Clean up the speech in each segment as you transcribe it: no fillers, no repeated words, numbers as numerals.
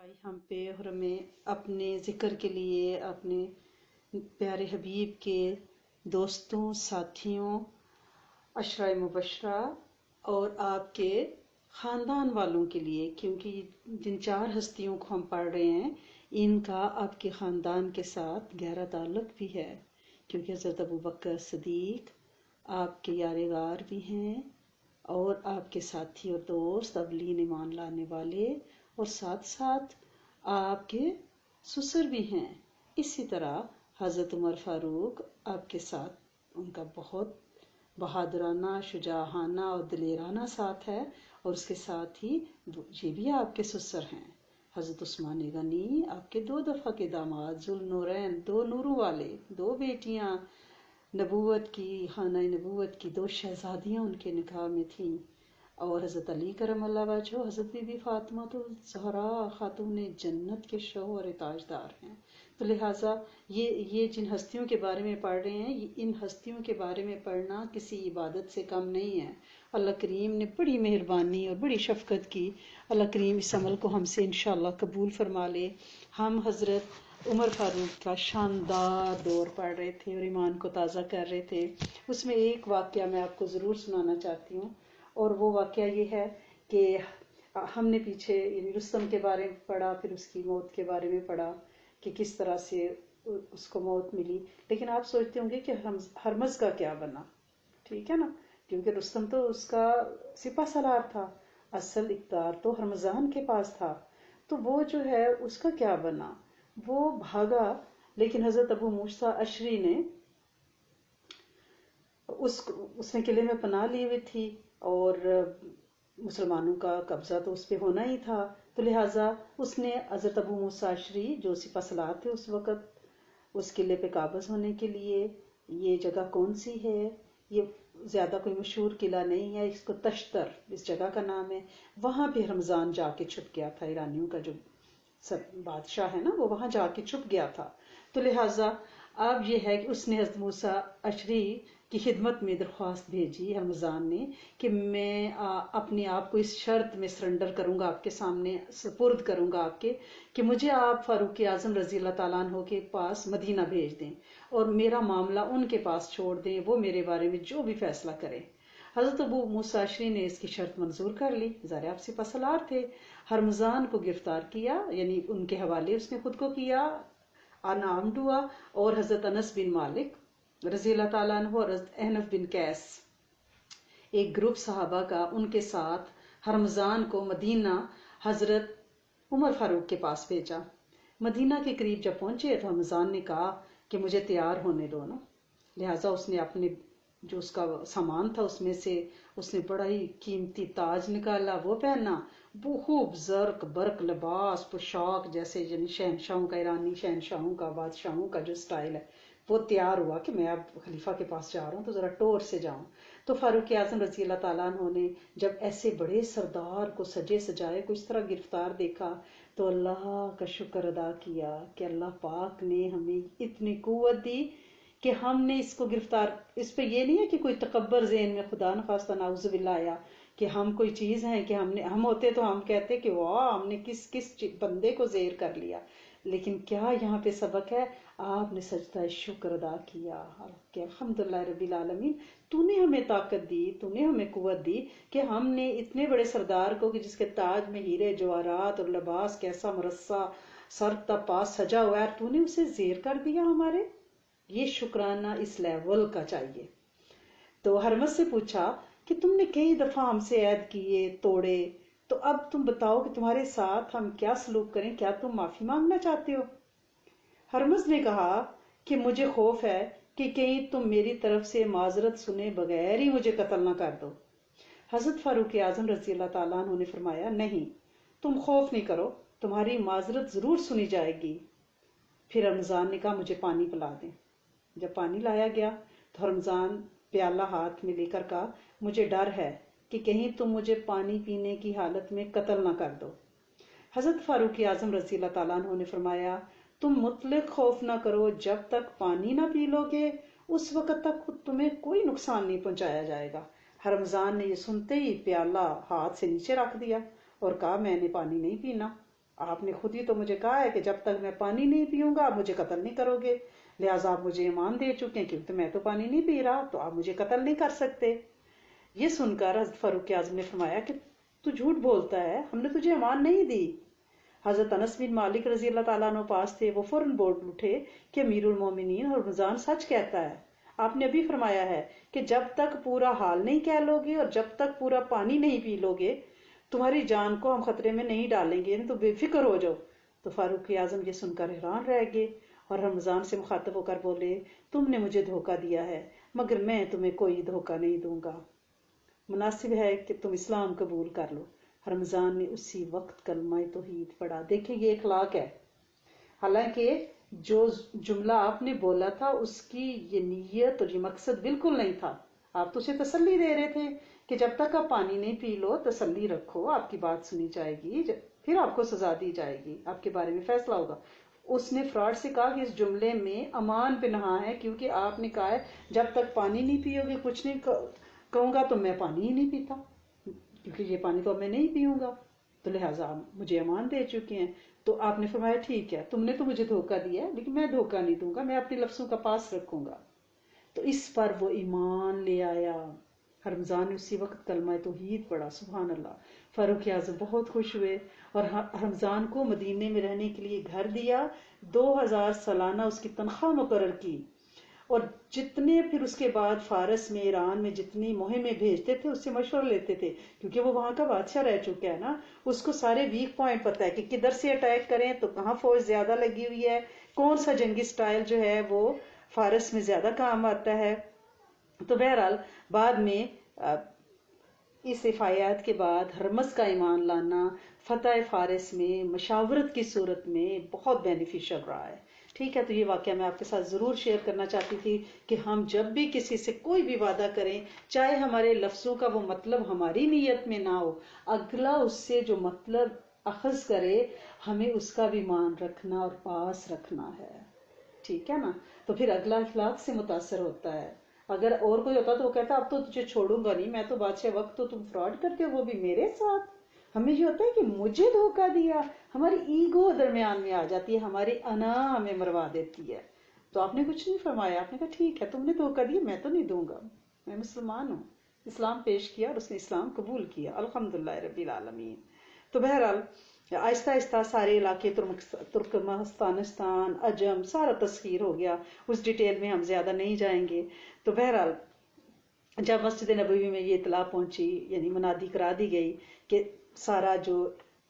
آئی ہم پہ اور ہمیں اپنے ذکر کے لیے اپنے پیارے حبیب کے دوستوں، ساتھیوں، عشرہ مبشرہ اور آپ کے خاندان والوں کے لیے، کیونکہ جن چار ہستیوں کو ہم پڑھ رہے ہیں ان کا آپ کے خاندان کے ساتھ گہرا تعلق بھی ہے، کیونکہ حضرت ابوبکر صدیق آپ کے یار غار بھی ہیں اور آپ کے ساتھی اور دوست، اولین ایمان لانے والے، اور ساتھ ساتھ آپ کے سسر بھی ہیں۔ اسی طرح حضرت عمر فاروق آپ کے ساتھ، ان کا بہت بہادرانہ، شجاعانہ اور دلیرانہ ساتھ ہے، اور اس کے ساتھ ہی یہ بھی آپ کے سسر ہیں۔ حضرت عثمان غنی آپ کے 2 دفعہ کے داماد، ذوالنورین، 2 نوروں والے، 2 بیٹیاں، نبوت کی، خانہ نبوت کی 2 شہزادیاں ان کے نکاح میں تھیں، اور حضرت علی کرم اللہ وجہہ، حضرت بی بی فاطمہ تو زہرا خاتون جنت کے شوہر تاجدار ہیں۔ تو لہٰذا یہ جن ہستیوں کے بارے میں پڑھ رہے ہیں، ان ہستیوں کے بارے میں پڑھنا کسی عبادت سے کم نہیں ہے۔ اللہ کریم نے بڑی مہربانی اور بڑی شفقت کی، اللہ کریم اس عمل کو ہم سے انشاءاللہ قبول فرما لے۔ ہم حضرت عمر فاروق کا شاندار دور پڑھ رہے تھے اور ایمان کو تازہ کر رہے تھے۔ اس میں ایک واقعہ میں آپ کو ضرور سنانا چاہتی ہوں، اور وہ واقعہ یہ ہے کہ ہم نے پیچھے یعنی رستم کے بارے میں پڑھا، پھر اس کی موت کے بارے میں پڑھا کہ کس طرح سے اس کو موت ملی، لیکن آپ سوچتے ہوں گے کہ ہرمز کا کیا بنا؟ ٹھیک ہے نا، کیونکہ رستم تو اس کا سپہ سالار تھا، اصل اقتدار تو ہرمزان کے پاس تھا، تو وہ جو ہے اس کا کیا بنا؟ وہ بھاگا، لیکن حضرت ابو موسیٰ اشعری نے اس نے قلعے میں پناہ لی ہوئی تھی، اور مسلمانوں کا قبضہ تو اس پہ ہونا ہی تھا، تو لہٰذا اس نے حضرت ابو موسیٰ اشعری جو سپہ سالار تھے اس وقت، اس قلعے پہ قابض ہونے کے لیے، یہ جگہ کون سی ہے، یہ زیادہ کوئی مشہور قلعہ نہیں ہے، اس کو تشتر اس جگہ کا نام ہے، وہاں پہ رمضان جا کے چھپ گیا تھا، ایرانیوں کا جو سب بادشاہ ہے نا، وہ وہاں جا کے چھپ گیا تھا۔ تو لہٰذا اب یہ ہے کہ اس نے حضرت موسیٰ اشعری کی خدمت میں درخواست بھیجی رمضان نے کہ میں اپنے آپ کو اس شرط میں سرنڈر کروں گا، آپ کے سامنے سپرد کروں گا آپ کے، کہ مجھے آپ فاروق اعظم رضی اللہ تعالیٰ عنہ کے پاس مدینہ بھیج دیں اور میرا معاملہ ان کے پاس چھوڑ دیں، وہ میرے بارے میں جو بھی فیصلہ کریں۔ حضرت ابو موسیٰ اشعری نے اس کی شرط منظور کر لی، ظاہر آپ سپہ سالار تھے، ہرمزان کو گرفتار کیا، یعنی ان کے حوالے اس نے خود کو کیا، انعامڈ ہوا، اور حضرت انس بن مالک رضی اللہ تعالیٰ عنہ اور حضرت احنف بن قیس، ایک گروپ صحابہ کا، ان کے ساتھ ہرمزان کو مدینہ حضرت عمر فاروق کے پاس بھیجا۔ مدینہ کے قریب جب پہنچے تو رمضان نے کہا کہ مجھے تیار ہونے دو نا، لہٰذا اس نے اپنے جو اس کا سامان تھا اس میں سے اس نے بڑا ہی قیمتی تاج نکالا، وہ پہنا، خوب زرق برق لباس پوشاک، جیسے یعنی شہنشاہوں کا، ایرانی شہنشاہوں کا، بادشاہوں کا جو سٹائل ہے، وہ تیار ہوا کہ میں اب خلیفہ کے پاس جا رہا ہوں تو ذرا ٹور سے جاؤں۔ تو فاروق اعظم رضی اللہ تعالیٰ عنہ نے جب ایسے بڑے سردار کو سجے سجائے کو اس طرح گرفتار دیکھا تو اللہ کا شکر ادا کیا کہ اللہ پاک نے ہمیں اتنی قوت دی کہ ہم نے اس کو گرفتار، اس پہ یہ نہیں ہے کہ کوئی تکبر ذہن میں خدا نخواستہ نعوذ باللہ آیا کہ ہم کوئی چیز ہیں کہ ہم ہوتے تو ہم کہتے کہ واہ ہم نے کس بندے کو زیر کر لیا، لیکن کیا یہاں پہ سبق ہے؟ آپ نے سجدہ شکر ادا کیا کہ الحمدللہ رب العالمین، تو نے ہمیں طاقت دی، تو نے ہمیں قوت دی کہ ہم نے اتنے بڑے سردار کو کہ جس کے تاج میں ہیرے جواہرات اور لباس کیسا مرصع سر تا پا سجا ہوا ہے، تو نے اسے زیر کر دیا ہمارے۔ یہ شکرانہ اس لیول کا چاہیے۔ تو ہرمز سے پوچھا کہ تم نے کئی دفعہ ہم سے عہد کیے توڑے، تو اب تم بتاؤ کہ تمہارے ساتھ ہم کیا سلوک کریں، کیا تم معافی مانگنا چاہتے ہو؟ ہرمز نے کہا کہ مجھے خوف ہے کہ کہیں تم میری طرف سے معذرت سنے بغیر ہی مجھے قتل نہ کر دو۔ حضرت فاروق اعظم رضی اللہ تعالیٰ عنہ نے فرمایا نہیں، تم خوف نہیں کرو، تمہاری معذرت ضرور سنی جائے گی۔ پھر رمضان نے کہا مجھے پانی پلا دیں۔ جب پانی لایا گیا تو رمضان پیالہ ہاتھ میں لے کر کہا مجھے ڈر ہے کہ کہیں تم مجھے پانی پینے کی حالت میں قتل نہ کر دو۔ حضرت فاروق اعظم رضی اللہ تعالیٰ عنہ نے فرمایا تم مطلق خوف نہ کرو، جب تک پانی نہ پی لو گے اس وقت تک تمہیں کوئی نقصان نہیں پہنچایا جائے گا۔ رمضان نے یہ سنتے ہی پیالہ ہاتھ سے نیچے رکھ دیا اور کہا میں نے پانی نہیں پینا۔ آپ نے خود ہی تو مجھے کہا ہے کہ جب تک میں پانی نہیں پیوں گا آپ مجھے قتل نہیں کرو گے، لہٰذا آپ مجھے ایمان دے چکے ہیں کیونکہ میں تو پانی نہیں پی رہا تو آپ مجھے قتل نہیں کر سکتے۔ یہ سن کر حضرت فاروق اعظم نے فرمایا کہ تو جھوٹ بولتا ہے، ہم نے تجھے امان نہیں دی۔ حضرت انس بن مالک رضی اللہ تعالیٰ عنہ پاس تھے، وہ فوراً بول اٹھے کہ امیر المومنین ہرمزان سچ کہتا ہے، آپ نے ابھی فرمایا ہے کہ جب تک پورا حال نہیں کہہ لو گے اور جب تک پورا پانی نہیں پی لو گے تمہاری جان کو ہم خطرے میں نہیں ڈالیں گے، تو بے فکر ہو جاؤ۔ تو فاروق اعظم یہ سن کر حیران رہ گئے اور رمضان سے مخاطب ہو کر بولے، تم نے مجھے دھوکہ دیا ہے مگر میں تمہیں کوئی دھوکہ نہیں دوں گا، مناسب ہے کہ تم اسلام قبول کر لو۔ رمضان نے اسی وقت کلمہ توحید پڑھا۔ دیکھیں یہ اخلاق ہے، حالانکہ جو جملہ آپ نے بولا تھا اس کی یہ نیت اور یہ مقصد بالکل نہیں تھا، آپ تو اسے تسلی دے رہے تھے کہ جب تک آپ پانی نہیں پی لو تسلی رکھو، آپ کی بات سنی جائے گی، پھر آپ کو سزا دی جائے گی، آپ کے بارے میں فیصلہ ہوگا۔ اس نے فراڈ سے کہا کہ اس جملے میں امان پنہا ہے، کیونکہ آپ نے کہا ہے جب تک پانی نہیں پیو گے کچھ نہیں کہوں گا تو میں پانی ہی نہیں پیتا، کیونکہ یہ پانی تو میں نہیں پیوں گا، تو لہٰذا مجھے امان دے چکے ہیں۔ تو آپ نے فرمایا ٹھیک ہے، تم نے تو مجھے دھوکہ دیا ہے لیکن میں دھوکہ نہیں دوں گا، میں اپنے لفظوں کا پاس رکھوں گا۔ تو اس پر وہ ایمان لے آیا۔ رمضان نے اسی وقت کلمہ توحید پڑھا، سبحان اللہ۔ فاروق اعظم بہت خوش ہوئے اور رمضان کو مدینے میں رہنے کے لیے گھر دیا، 2000 سالانہ اس کی تنخواہ مقرر کی، اور جتنے پھر اس کے بعد فارس میں ایران میں جتنی مہمیں بھیجتے تھے اس سے مشورہ لیتے تھے، کیونکہ وہ وہاں کا بادشاہ رہ چکا ہے نا، اس کو سارے ویک پوائنٹ پتہ ہے کہ کدھر سے اٹیک کریں تو کہاں فوج زیادہ لگی ہوئی ہے، کون سا جنگی سٹائل جو ہے وہ فارس میں زیادہ کام آتا ہے۔ تو بہرحال بعد میں اس فایات کے بعد ہرمز کا ایمان لانا فتح فارس میں مشاورت کی صورت میں بہت بینیفیشل رہا ہے۔ ٹھیک ہے، تو یہ واقعہ میں آپ کے ساتھ ضرور شیئر کرنا چاہتی تھی کہ ہم جب بھی کسی سے کوئی بھی وعدہ کریں، چاہے ہمارے لفظوں کا وہ مطلب ہماری نیت میں نہ ہو، اگلا اس سے جو مطلب اخذ کرے ہمیں اس کا بھی مان رکھنا اور پاس رکھنا ہے، ٹھیک ہے نا۔ تو پھر اگلا اخلاق سے متاثر ہوتا ہے۔ اگر اور کوئی ہوتا تو وہ کہتا اب تو تجھے چھوڑوں گا نہیں، میں تو بادشاہ وقت تو تم فراڈ کرتے ہو وہ بھی میرے ساتھ۔ ہمیں یہ ہوتا ہے کہ مجھے دھوکہ دیا، ہماری ایگو درمیان میں آ جاتی ہے، ہماری انا ہمیں مروا دیتی ہے۔ تو آپ نے کچھ نہیں فرمایا، آپ نے کہا ٹھیک ہے تم نے دھوکہ دیا میں تو نہیں دوں گا، میں مسلمان ہوں، اسلام پیش کیا اور اس نے اسلام قبول کیا، الحمدللہ رب العالمین۔ تو بہرحال آہستہ آہستہ سارے علاقے ترکمانستان عجم سارا تسخیر ہو گیا، اس ڈیٹیل میں ہم زیادہ نہیں جائیں گے۔ تو بہرحال جب مسجد نبوی میں یہ اطلاع پہنچی، یعنی منادی کرا دی گئی کہ سارا جو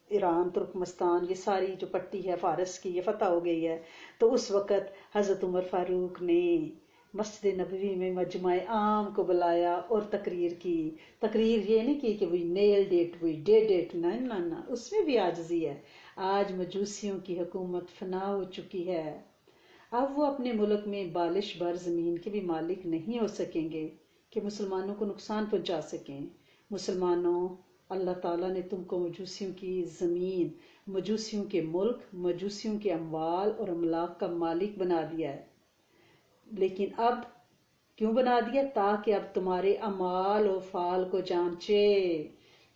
ایران ترکمستان یہ ساری جو پٹی ہے فارس کی یہ فتح ہو گئی ہے، تو اس وقت حضرت عمر فاروق نے مسجد نبوی میں مجمع عام کو بلایا اور تقریر کی۔ تقریر یہ نہیں کی کہ وی nailed it we did it, نہ، اس میں بھی عاجزی ہے۔ آج مجوسیوں کی حکومت فنا ہو چکی ہے، اب وہ اپنے ملک میں بالش بھر زمین کے بھی مالک نہیں ہو سکیں گے کہ مسلمانوں کو نقصان پہنچا سکیں۔ مسلمانوں، اللہ تعالیٰ نے تم کو مجوسیوں کی زمین، مجوسیوں کے ملک، مجوسیوں کے اموال اور املاک کا مالک بنا دیا ہے، لیکن اب کیوں بنا دیا؟ تاکہ اب تمہارے اموال و فال کو جانچے۔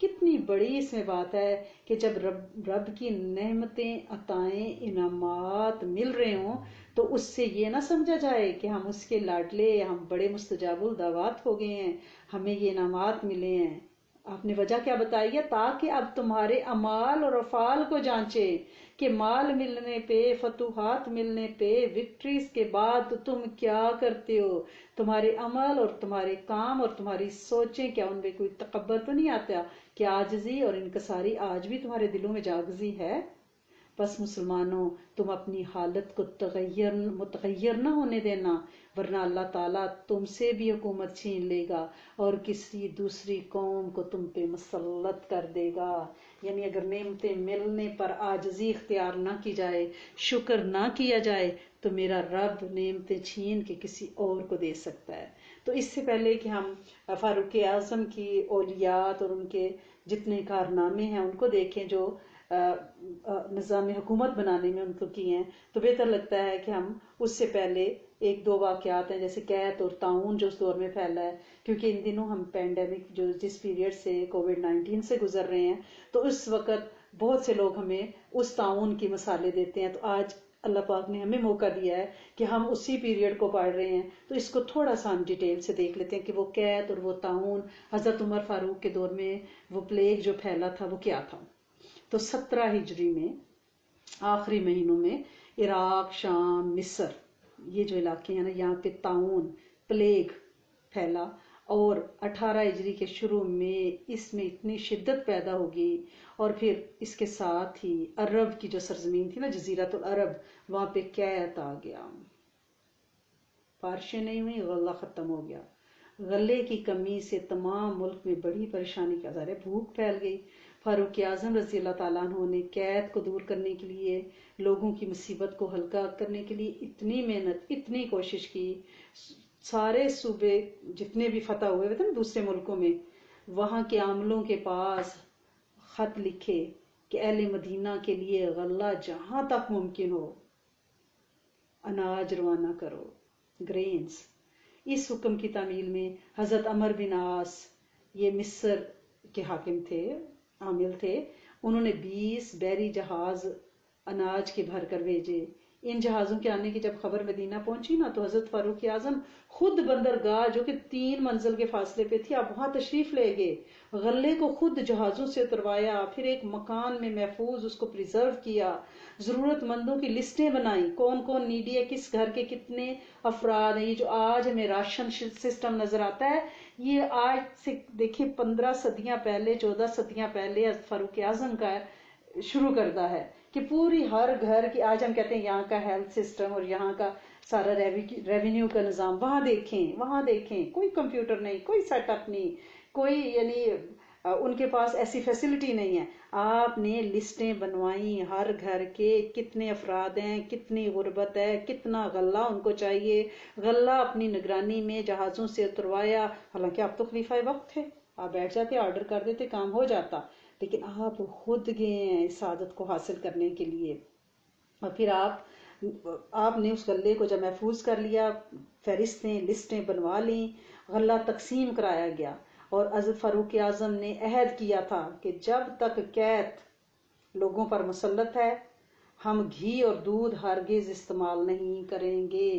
کتنی بڑی اس میں بات ہے کہ جب رب کی نعمتیں، عطائیں، انعامات مل رہے ہوں تو اس سے یہ نہ سمجھا جائے کہ ہم اس کے لاڈلے، ہم بڑے مستجاب الدعوات ہو گئے ہیں، ہمیں یہ انعامات ملے ہیں۔ آپ نے وجہ کیا بتائی ہے؟ تاکہ اب تمہارے اموال اور افعال کو جانچے کہ مال ملنے پہ، فتوحات ملنے پہ، وکٹریز کے بعد تم کیا کرتے ہو، تمہارے عمل اور تمہارے کام اور تمہاری سوچیں، کیا ان میں کوئی تکبر تو نہیں آتا؟ کیا عاجزی اور انکساری آج بھی تمہارے دلوں میں جاگزی ہے؟ بس مسلمانوں، تم اپنی حالت کو متغیر نہ ہونے دینا، ورنہ اللہ تعالیٰ تم سے بھی حکومت چھین لے گا اور کسی دوسری قوم کو تم پہ مسلط کر دے گا۔ یعنی اگر نعمتیں ملنے پر عاجزی اختیار نہ کی جائے، شکر نہ کیا جائے، تو میرا رب نعمتیں چھین کے کسی اور کو دے سکتا ہے۔ تو اس سے پہلے کہ ہم فاروق اعظم کی اولیات اور ان کے جتنے کارنامے ہیں ان کو دیکھیں جو نظام حکومت بنانے میں ان کو کیے ہیں، تو بہتر لگتا ہے کہ ہم اس سے پہلے ایک دو واقعات ہیں جیسے قحط اور طاعون جو اس دور میں پھیلا ہے، کیونکہ ان دنوں ہم پینڈیمک جو جس پیریڈ سے کووڈ 19 سے گزر رہے ہیں، تو اس وقت بہت سے لوگ ہمیں اس تعاون کی مثالیں دیتے ہیں، تو آج اللہ پاک نے ہمیں موقع دیا ہے کہ ہم اسی پیریڈ کو پڑھ رہے ہیں، تو اس کو تھوڑا سا ہم ڈیٹیل سے دیکھ لیتے ہیں کہ وہ قحط اور وہ تعاون حضرت عمر فاروق کے دور میں وہ پلیگ جو پھیلا تھا وہ کیا تھا۔ تو 17 ہجری میں آخری مہینوں میں عراق، شام، مصر، یہ جو علاقے ہیں نا، یہاں پہ تعاون پلیگ پھیلا، اور 18 ہجری کے شروع میں اس میں اتنی شدت پیدا ہوگی، اور پھر اس کے ساتھ ہی عرب کی جو سرزمین تھی نا، جزیرت العرب، وہاں پہ قحط آ گیا، بارشیں نہیں ہوئی، غلہ ختم ہو گیا۔ غلے کی کمی سے تمام ملک میں بڑی پریشانی کا ظاہر ہے، بھوک پھیل گئی۔ فاروق اعظم رضی اللہ تعالیٰ عنہ نے قحط کو دور کرنے کے لیے، لوگوں کی مصیبت کو ہلکا کرنے کے لیے اتنی محنت، اتنی کوشش کی۔ سارے صوبے جتنے بھی فتح ہوئے تھے نا دوسرے ملکوں میں، وہاں کے عاملوں کے پاس خط لکھے کہ اہل مدینہ کے لیے غلہ جہاں تک ممکن ہو اناج روانہ کرو، گرینز۔ اس حکم کی تعمیل میں حضرت عمر بن عاص، یہ مصر کے حاکم تھے، عامل تھے، انہوں نے 20 بحری جہاز اناج کے بھر کر بھیجے۔ ان جہازوں کے آنے کی جب خبر مدینہ پہنچی نا، تو حضرت فاروق اعظم خود بندرگاہ جو کہ 3 منزل کے فاصلے پہ تھی، آپ وہاں تشریف لے گئے، غلے کو خود جہازوں سے اتروایا، پھر ایک مکان میں محفوظ اس کو پریزرو کیا، ضرورت مندوں کی لسٹیں بنائیں، کون کون نیڈی ہے، کس گھر کے کتنے افراد ہیں۔ یہ جو آج ہمیں راشن سسٹم نظر آتا ہے، یہ آج سے دیکھیں 15 صدیاں پہلے، 14 صدیاں پہلے حضرت فاروق اعظم کا شروع کردہ ہے، کہ پوری ہر گھر کی، آج ہم کہتے ہیں یہاں کا ہیلتھ سسٹم اور یہاں کا سارا ریونیو کا نظام، وہاں دیکھیں کوئی کمپیوٹر نہیں، کوئی سیٹ اپ نہیں، کوئی یعنی ان کے پاس ایسی فیسلٹی نہیں ہے۔ آپ نے لسٹیں بنوائیں ہر گھر کے، کتنے افراد ہیں، کتنی غربت ہے، کتنا غلہ ان کو چاہیے، غلہ اپنی نگرانی میں جہازوں سے اتروایا۔ حالانکہ آپ تو خلیفہ وقت تھے، آپ بیٹھ جاتے، آرڈر کر دیتے، کام ہو جاتا، لیکن آپ خود گئے ہیں اس سعادت کو حاصل کرنے کے لیے۔ اور پھر آپ نے اس غلے کو جب محفوظ کر لیا، فہرستیں، لسٹیں بنوا لیں، غلہ تقسیم کرایا گیا، اور حضرت فاروق اعظم نے عہد کیا تھا کہ جب تک قحط لوگوں پر مسلط ہے، ہم گھی اور دودھ ہرگز استعمال نہیں کریں گے۔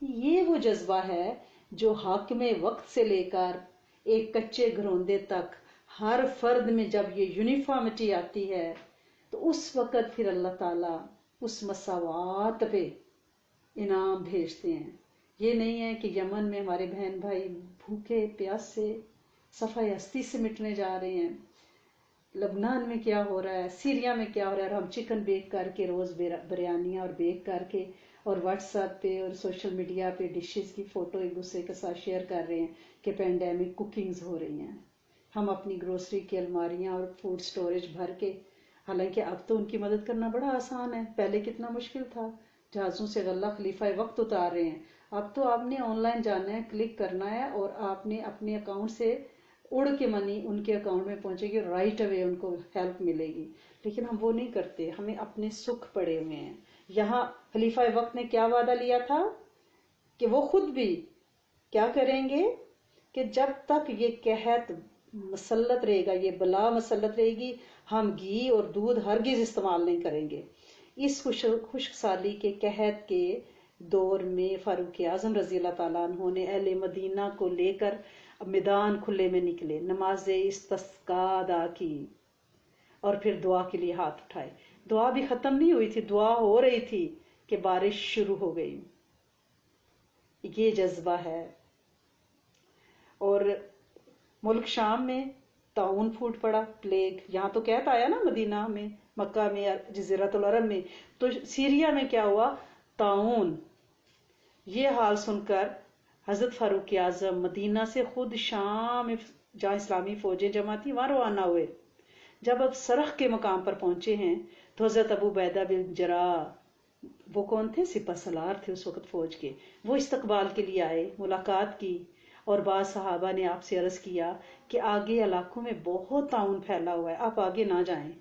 یہ وہ جذبہ ہے جو حاکم وقت سے لے کر ایک کچے گھروندے تک ہر فرد میں جب یہ یونیفارمٹی آتی ہے، تو اس وقت پھر اللہ تعالیٰ اس مساوات پہ انعام بھیجتے ہیں۔ یہ نہیں ہے کہ یمن میں ہمارے بہن بھائی بھوکے پیاسے صفحہ ہستی سے مٹنے جا رہے ہیں، لبنان میں کیا ہو رہا ہے، سیریا میں کیا ہو رہا ہے، اور ہم چکن بیک کر کے روز بریانیاں اور بیک کر کے اور واٹس ایپ پہ اور سوشل میڈیا پہ ڈشز کی فوٹو ایک دوسرے کے ساتھ شیئر کر رہے ہیں کہ پینڈیمک کوکنگز ہو رہی ہیں۔ ہم اپنی گروسری کی الماریاں اور فوڈ سٹوریج بھر کے، حالانکہ اب تو ان کی مدد کرنا بڑا آسان ہے، پہلے کتنا مشکل تھا۔ جہازوں سے غلہ خلیفہ وقت اتار رہے ہیں، اب تو آپ نے آن لائن جانا ہے، کلک کرنا ہے، اور آپ نے اپنے اکاؤنٹ سے اڑ کے منی ان کے اکاؤنٹ میں پہنچے گی، رائٹ اوے ان کو ہیلپ ملے گی۔ لیکن ہم وہ نہیں کرتے، ہمیں اپنے سکھ پڑے ہوئے ہیں۔ یہاں خلیفہ وقت نے کیا وعدہ لیا تھا کہ وہ خود بھی کیا کریں گے، کہ جب تک یہ قحط مسلط رہے گا، یہ بلا مسلط رہے گی، ہم گھی اور دودھ ہرگز استعمال نہیں کریں گے۔ اس خشک سالی کے قحط کے دور میں فاروق اعظم رضی اللہ تعالیٰ عنہ نے اہل مدینہ کو لے کر میدان کھلے میں نکلے، نماز استسقا ادا کی، اور پھر دعا کے لیے ہاتھ اٹھائے۔ دعا بھی ختم نہیں ہوئی تھی، دعا ہو رہی تھی کہ بارش شروع ہو گئی۔ یہ جذبہ ہے۔ اور ملک شام میں طاعون پھوٹ پڑا، پلیگ، یہاں تو قحط آیا نا مدینہ میں، مکہ میں، جزیرت العرب میں، تو سیریا میں کیا ہوا، طاعون۔ یہ حال سن کر حضرت فاروق اعظم مدینہ سے خود شام جہاں اسلامی فوجیں جمع تھی وہاں روانہ ہوئے۔ جب اب سرخ کے مقام پر پہنچے ہیں تو حضرت ابو عبیدہ بن جراح، وہ کون تھے، سپہ سالار تھے اس وقت فوج کے، وہ استقبال کے لیے آئے، ملاقات کی، اور بعض صحابہ نے آپ سے عرض کیا کہ آگے علاقوں میں بہت طاعون پھیلا ہوا ہے، آپ آگے نہ جائیں۔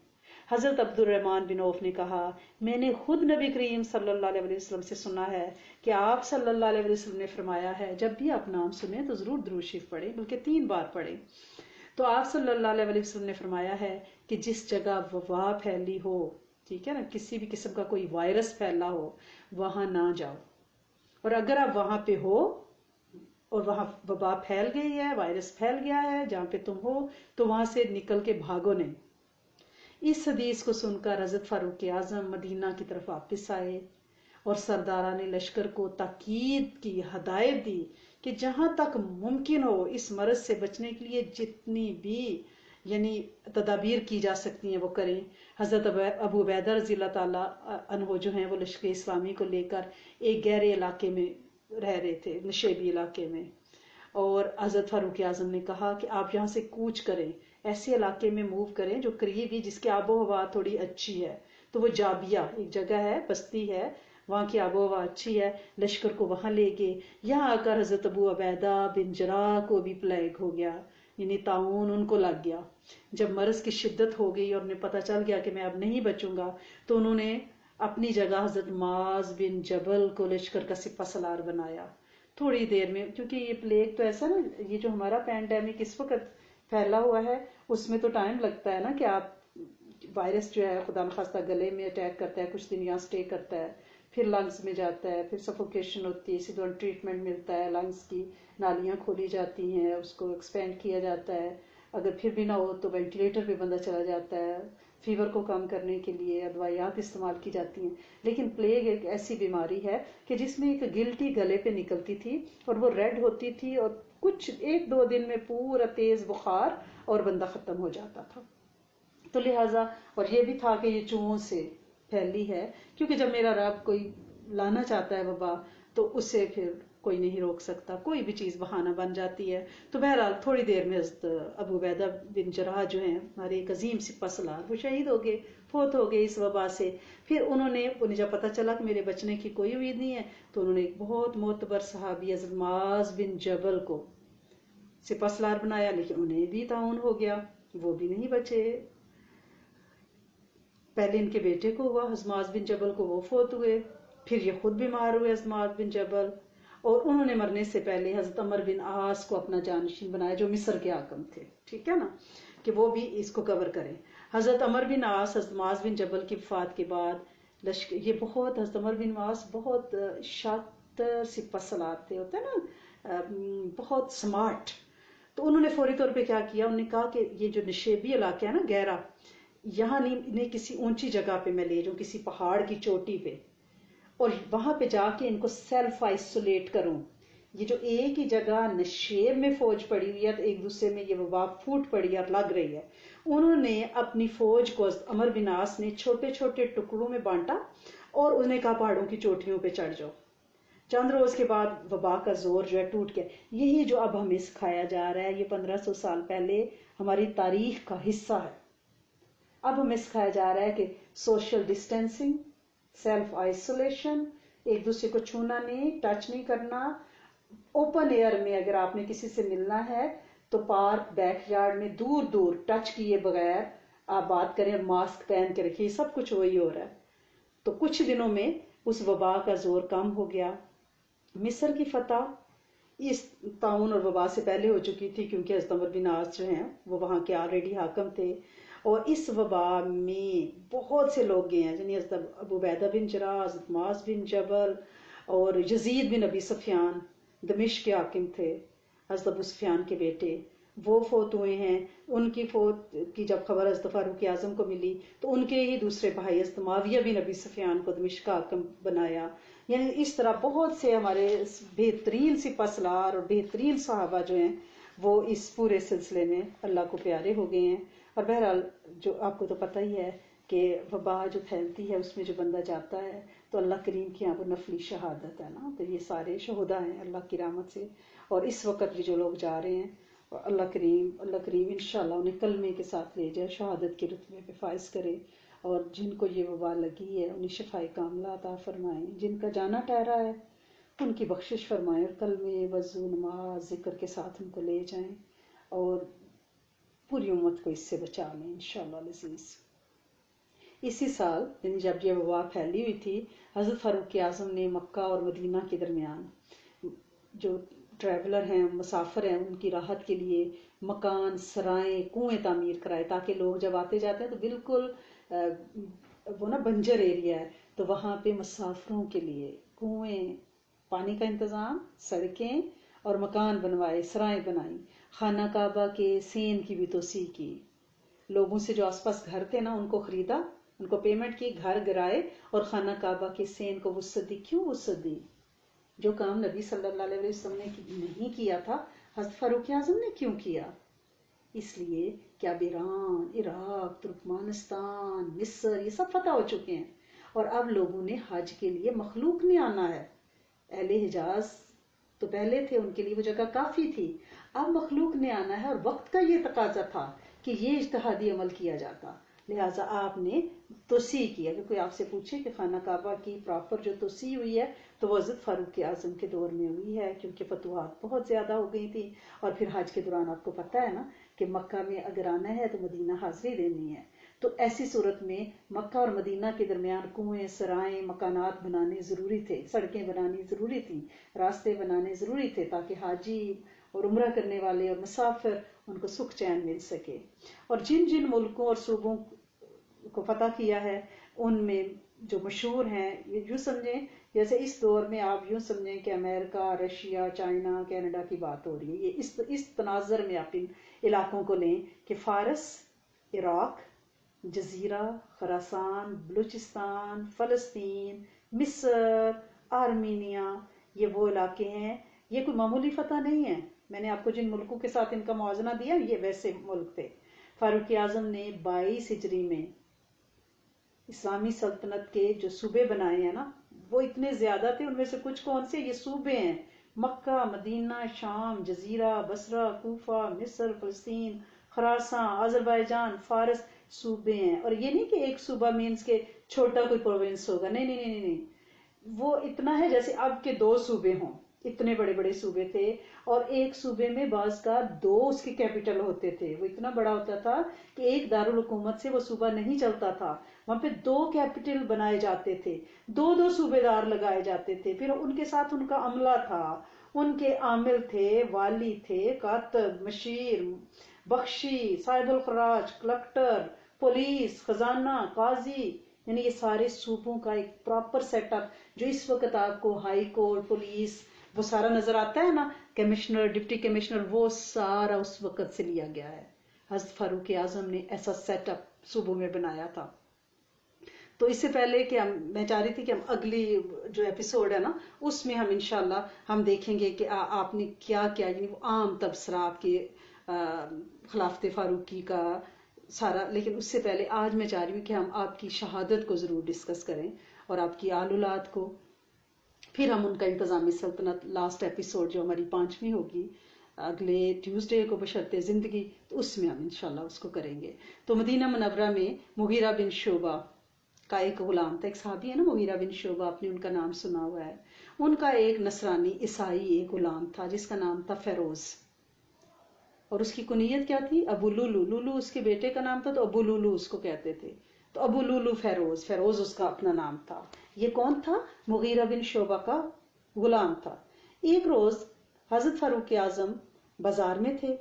حضرت عبد الرحمن بن عوف نے کہا، میں نے خود نبی کریم صلی اللہ علیہ وسلم سے سنا ہے کہ آپ صلی اللہ علیہ وسلم نے فرمایا ہے جب بھی آپ نام سنیں تو ضرور درود شریف پڑھیں، بلکہ 3 بار پڑھیں۔ تو آپ صلی اللہ علیہ وسلم نے فرمایا ہے کہ جس جگہ وبا پھیلی ہو، ٹھیک ہے نا، کسی بھی قسم کا کوئی وائرس پھیلا ہو، وہاں نہ جاؤ. اور اگر آپ وہاں پہ ہو اور وہاں وبا پھیل گئی ہے، وائرس پھیل گیا ہے جہاں پہ تم ہو، تو وہاں سے نکل کے بھاگو نہیں. اس حدیث کو سن کر حضرت فاروق اعظم مدینہ کی طرف واپس آئے اور سرداران لشکر کو تاکید کی، ہدایت دی کہ جہاں تک ممکن ہو اس مرض سے بچنے کے لیے جتنی بھی یعنی تدابیر کی جا سکتی ہیں وہ کریں. حضرت ابو عبیدہ رضی اللہ تعالیٰ عنہ جو ہیں وہ لشکر اسلامی کو لے کر ایک گہرے علاقے میں رہ رہے تھے، نشیبی علاقے میں، اور حضرت فاروق اعظم نے کہا کہ آپ یہاں سے کوچ کریں، ایسے علاقے میں موو کریں جو قریب ہی، جس کی آب و ہوا تھوڑی اچھی ہے. تو وہ جابیہ ایک جگہ ہے، بستی ہے، وہاں کی آب و ہوا اچھی ہے. لشکر کو وہاں لے گئے. یہاں آ کر حضرت ابو عبیدہ بن جراح کو بھی پلیگ ہو گیا، یعنی طاعون ان کو لگ گیا. جب مرض کی شدت ہو گئی اور انہیں پتہ چل گیا کہ میں اب نہیں بچوں گا، تو انہوں نے اپنی جگہ حضرت معاذ بن جبل کو لشکر کا سپہ سالار بنایا. تھوڑی دیر میں، کیونکہ یہ پلیگ تو ایسا نا، یہ جو ہمارا پینڈیمک اس وقت پھیلا ہوا ہے اس میں تو ٹائم لگتا ہے نا کہ آپ وائرس جو ہے خدا نخواستہ گلے میں اٹیک کرتا ہے، کچھ دن یہاں سٹے کرتا ہے، پھر لنگس میں جاتا ہے، پھر سفوکیشن ہوتی ہے، اسی دوران ٹریٹمنٹ ملتا ہے، لنگس کی نالیاں کھولی جاتی ہیں، اس کو ایکسپینڈ کیا جاتا ہے. اگر پھر بھی نہ ہو تو وینٹیلیٹر پہ بندہ چلا جاتا ہے، فیور کو کم کرنے کے لیے ادویات استعمال کی جاتی ہیں. لیکن پلیگ ایک ایسی بیماری ہے کہ جس میں ایک گلٹی گلے پہ نکلتی تھی اور وہ ریڈ ہوتی تھی، اور کچھ ایک دو دن میں پورا تیز بخار اور بندہ ختم ہو جاتا تھا. تو لہٰذا، اور یہ بھی تھا کہ یہ چوہوں سے پھیلی ہے، کیونکہ جب میرا رب کوئی لانا چاہتا ہے وبا تو اسے پھر کوئی نہیں روک سکتا، کوئی بھی چیز بہانہ بن جاتی ہے. تو بہرحال تھوڑی دیر میں حضرت ابو عبیدہ بن جراح جو ہیں ہمارے ایک عظیم سپہ سالار، وہ شہید ہو گئے، فوت ہو گئے اس وبا سے. پھر انہیں جب پتہ چلا کہ میرے بچنے کی کوئی امید نہیں ہے، تو انہوں نے ایک بہت معتبر صحابی حضرت معاذ بن جبل کو سپہ سالار بنایا، لیکن انہیں بھی طاعون ہو گیا، وہ بھی نہیں بچے. پہلے ان کے بیٹے کو ہوا حضرت معاذ بن جبل کو، وہ فوت ہوئے. پھر یہ خود بیمار ہوئے حضرت معاذ بن جبل، اور انہوں نے مرنے سے پہلے حضرت عمر بن عاص کو اپنا جانشین بنایا جو مصر کے حاکم تھے، ٹھیک ہے نا، کہ وہ بھی اس کو کور کریں. حضرت عمر بن عاص حضرت معاذ بن جبل کی وفات کے بعد یہ بہت، حضرت عمر بن عاص بہت شاطر سپہ سالار تھے، ہوتا ہے نا بہت سمارٹ. تو انہوں نے فوری طور پہ کیا کیا، انہوں نے کہا کہ یہ جو نشیبی علاقہ ہے نا گہرا، یہاں نہیں، انہیں کسی اونچی جگہ پہ میں لے جاؤں، کسی پہاڑ کی چوٹی پہ، اور وہاں پہ جا کے ان کو سیلف آئسولیٹ کروں. یہ جو ایک ہی جگہ نشیب میں فوج پڑی ہوئی ہے، تو ایک دوسرے میں یہ وبا پھوٹ پڑی اور لگ رہی ہے. انہوں نے اپنی فوج کو عمر بن عاص نے چھوٹے چھوٹے ٹکڑوں میں بانٹا اور انہیں کہا پہاڑوں کی چوٹیوں پہ چڑھ جاؤ. چند روز کے بعد وبا کا زور جو ہے ٹوٹ گیا. یہی جو اب ہمیں سکھایا جا رہا ہے، یہ 1500 سال پہلے ہماری تاریخ کا حصہ ہے. اب ہمیں سکھایا جا رہا ہے کہ سوشل ڈسٹینسنگ، سیلف آئسولیشن، ایک دوسرے کو چھونا نہیں، ٹچ نہیں کرنا. اوپن ایئر میں اگر آپ نے کسی سے ملنا ہے تو پارک، بیک یارڈ میں دور دور ٹچ کیے بغیر آپ بات کریں، ماسک پہن کے رکھیے. سب کچھ وہی ہو رہا ہے. تو کچھ دنوں میں اس وبا کا زور کم ہو گیا. مصر کی فتح اس طاعون اور وبا سے پہلے ہو چکی تھی، کیونکہ حضرت عمر بن عاص جو ہیں وہ وہاں کے آلریڈی حاکم تھے. اور اس وبا میں بہت سے لوگ گئے ہیں، یعنی حضرت ابو عبیدہ بن جراح، حضرت معاذ بن جبل، اور یزید بن ابی سفیان دمشق کے حاکم تھے، حضرت ابو سفیان کے بیٹے، وہ فوت ہوئے ہیں. ان کی فوت کی جب خبر حضرت فاروق اعظم کو ملی تو ان کے ہی دوسرے بھائی حضرت معاویہ بن ابی سفیان کو دمشق کا حاکم بنایا. یعنی اس طرح بہت سے ہمارے بہترین سپہ سالار اور بہترین صحابہ جو ہیں وہ اس پورے سلسلے میں اللہ کو پیارے ہو گئے ہیں. اور بہرحال جو آپ کو تو پتہ ہی ہے کہ وبا جو پھیلتی ہے اس میں جو بندہ جاتا ہے تو اللہ کریم کی یہاں وہ نفلی شہادت ہے نا. تو یہ سارے شہدا ہیں اللہ کی رحمت سے. اور اس وقت بھی جو لوگ جا رہے ہیں اللہ کریم انشاءاللہ انہیں کلمے کے ساتھ لے جائے، شہادت کے رتبے پہ فائز کرے. اور جن کو یہ وبا لگی ہے انہیں شفائے کاملہ عطا فرمائیں، جن کا جانا ٹھہرا ہے ان کی بخشش فرمائیں، اور کلمے، وضو، نماز، ذکر کے ساتھ ان کو لے جائیں اور پوری امت کو اس سے بچا لیں انشاءاللہ العزیز. اسی سال یعنی جب یہ وبا پھیلی ہوئی تھی، حضرت فاروق اعظم نے مکہ اور مدینہ کے درمیان جو ٹریولر ہیں، مسافر ہیں، ان کی راحت کے لیے مکان، سرائیں، کنویں تعمیر کرائے، تاکہ لوگ جب آتے جاتے ہیں تو بالکل وہ نا بنجر ایریا ہے، تو وہاں پہ مسافروں کے لیے کنویں، پانی کا انتظام، سڑکیں اور مکان بنوائے، سرائیں بنائی۔ خانہ کعبہ کے سین کی بھی توسیع کی، لوگوں سے جو آس پاس گھر تھے نا ان کو خریدا، ان کو پیمنٹ کی، گھر گرائے اور خانہ کعبہ کے سین کو وسعت دی۔ کیوں وسعت دی؟ جو کام نبی صلی اللہ علیہ وسلم نے نہیں کیا تھا، حضرت فاروق اعظم نے کیوں کیا؟ اس لیے کہ اب ایران، عراق، ترکمانستان، مصر یہ سب فتح ہو چکے ہیں، اور اب لوگوں نے حج کے لیے مخلوق نے آنا ہے۔ اہل حجاز تو پہلے تھے، ان کے لیے وہ جگہ کافی تھی، اب مخلوق نے آنا ہے، اور وقت کا یہ تقاضا تھا کہ یہ اجتہادی عمل کیا جاتا، لہٰذا آپ نے توسیع کی۔ اگر کوئی آپ سے پوچھے کہ خانہ کعبہ کی پراپر جو توسیع ہوئی ہے تو وہ حضرت فاروق اعظم کے دور میں ہوئی ہے، کیونکہ فتوحات بہت زیادہ ہو گئی تھی، اور پھر حج کے دوران آپ کو پتہ ہے نا کہ مکہ میں اگر آنا ہے تو مدینہ حاضری دینی ہے، تو ایسی صورت میں مکہ اور مدینہ کے درمیان کنویں، سرائیں، مکانات بنانے ضروری تھے، سڑکیں بنانی ضروری تھیں، راستے بنانے ضروری تھے، تاکہ حاجی اور عمرہ کرنے والے اور مسافر ان کو سکھ چین مل سکے۔ اور جن جن ملکوں اور صوبوں کو فتح کیا ہے ان میں جو مشہور ہیں، یہ یوں سمجھیں جیسے اس دور میں آپ یوں سمجھیں کہ امریکہ، رشیا، چائنا، کینیڈا کی بات ہو رہی ہے، یہ اس تناظر میں آپ ان علاقوں کو لیں کہ فارس، عراق، جزیرہ، خراسان، بلوچستان، فلسطین، مصر، آرمینیا، یہ وہ علاقے ہیں، یہ کوئی معمولی فتح نہیں ہے۔ میں نے آپ کو جن ملکوں کے ساتھ ان کا موازنہ دیا یہ ویسے ملک تھے۔ فاروق اعظم نے 22 ہجری میں اسلامی سلطنت کے جو صوبے بنائے ہیں نا وہ اتنے زیادہ تھے، ان میں سے کچھ کون سے یہ صوبے ہیں: مکہ، مدینہ، شام، جزیرہ، بصرہ، کوفہ، مصر، فلسطین، خراساں، آذربائیجان، فارس، صوبے ہیں۔ اور یہ نہیں کہ ایک صوبہ مینس کے چھوٹا کوئی پروونس ہوگا، نہیں نہیں نہیں نہیں، وہ اتنا ہے جیسے اب کے 2 صوبے ہوں، اتنے بڑے بڑے صوبے تھے، اور ایک صوبے میں بعض کا 2 اس کے کیپٹل ہوتے تھے، وہ اتنا بڑا ہوتا تھا کہ ایک دارالحکومت سے وہ صوبہ نہیں چلتا تھا، وہاں پہ 2 کیپٹل بنائے جاتے تھے، 2 صوبے دار لگائے جاتے تھے، پھر ان کے ساتھ ان کا عملہ تھا، ان کے عامل تھے، والی تھے، کاتب، مشیر، بخشی، صاحب الخراج، کلکٹر، پولیس، خزانہ، قاضی، یعنی یہ سارے صوبوں کا ایک پراپر سیٹ اپ، جو اس وقت آپ کو ہائی کورٹ، پولیس وہ سارا نظر آتا ہے نا، کمشنر، ڈپٹی کمشنر، وہ سارا اس وقت سے لیا گیا ہے۔ حضرت فاروق اعظم نے ایسا سیٹ اپ صوبوں میں بنایا تھا۔ تو اس سے پہلے کہ میں چاہ رہی تھی کہ ہم اگلی جو ایپیسوڈ ہے نا اس میں ہم انشاءاللہ ہم دیکھیں گے کہ آپ نے کیا کیا، یعنی وہ عام تبصرات کے خلافت فاروقی کا سارا، لیکن اس سے پہلے آج میں چاہ رہی ہوں کہ ہم آپ کی شہادت کو ضرور ڈسکس کریں اور آپ کی آل اولاد کو، پھر ہم ان کا انتظامی سلطنت لاسٹ ایپیسوڈ جو ہماری 5ویں ہوگی اگلے ٹیوزڈے کو بشرط زندگی، تو اس میں ہم انشاءاللہ اس کو کریں گے۔ تو مدینہ منورہ میں مغیرہ بن شعبہ کا ایک غلام تھا، ایک صحابی ہے نا مغیرہ بن شعبہ، آپ نے ان کا نام سنا ہوا ہے، ان کا ایک نصرانی عیسائی ایک غلام تھا جس کا نام تھا فیروز، اور اس کی کنیت کیا تھی؟ ابو لولو، لولو اس کے بیٹے کا نام تھا تو ابو لولو اس کو کہتے تھے، تو ابو لولو فیروز، فیروز اس کا اپنا نام تھا۔ یہ کون تھا؟ مغیرہ بن شعبہ کا غلام تھا۔ ایک روز حضرت فاروق اعظم بازار میں تھے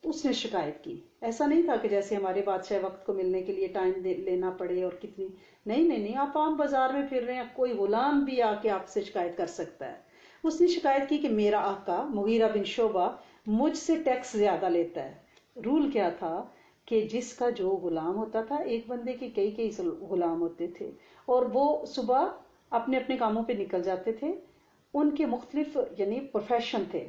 تو اس نے شکایت کی، ایسا نہیں تھا کہ جیسے ہمارے بادشاہ وقت کو ملنے کے لیے ٹائم لینا پڑے اور کتنی، نہیں، آپ عام بازار میں پھر رہے ہیں، کوئی غلام بھی آ کے آپ سے شکایت کر سکتا ہے۔ اس نے شکایت کی کہ میرا آقا مغیرہ بن شعبہ مجھ سے ٹیکس زیادہ لیتا ہے۔ رول کیا تھا کہ جس کا جو غلام ہوتا تھا، ایک بندے کے کئی غلام ہوتے تھے، اور وہ صبح اپنے اپنے کاموں پہ نکل جاتے تھے، ان کے مختلف یعنی پروفیشن تھے،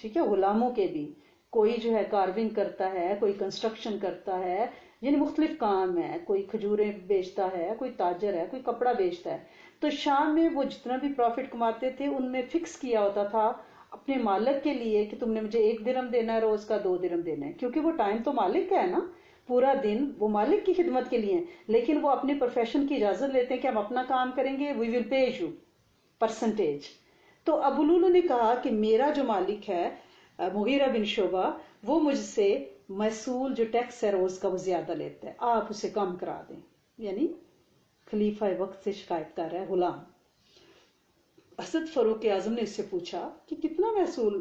ٹھیک ہے، غلاموں کے بھی، کوئی جو ہے کارونگ کرتا ہے، کوئی کنسٹرکشن کرتا ہے، یعنی مختلف کام ہے، کوئی کھجوریں بیچتا ہے، کوئی تاجر ہے، کوئی کپڑا بیچتا ہے۔ تو شام میں وہ جتنا بھی پروفٹ کماتے تھے ان میں فکس کیا ہوتا تھا اپنے مالک کے لیے کہ تم نے مجھے 1 درہم دینا ہے روز کا، 2 درہم دینا ہے، کیونکہ وہ ٹائم تو مالک کا ہے نا، پورا دن وہ مالک کی خدمت کے لیے، لیکن وہ اپنے پروفیشن کی اجازت لیتے ہیں کہ ہم اپنا کام کریں گے، وی ول پے یو پرسنٹیج۔ تو ابو لولو نے کہا کہ میرا جو مالک ہے مغیرہ بن شعبہ، وہ مجھ سے محصول جو ٹیکس ہے روز کا وہ زیادہ لیتا ہے، آپ اسے کم کرا دیں، یعنی خلیفہ وقت سے شکایت کر رہا ہے غلام۔ حضرت فاروق اعظم نے اس سے پوچھا کہ کتنا محصول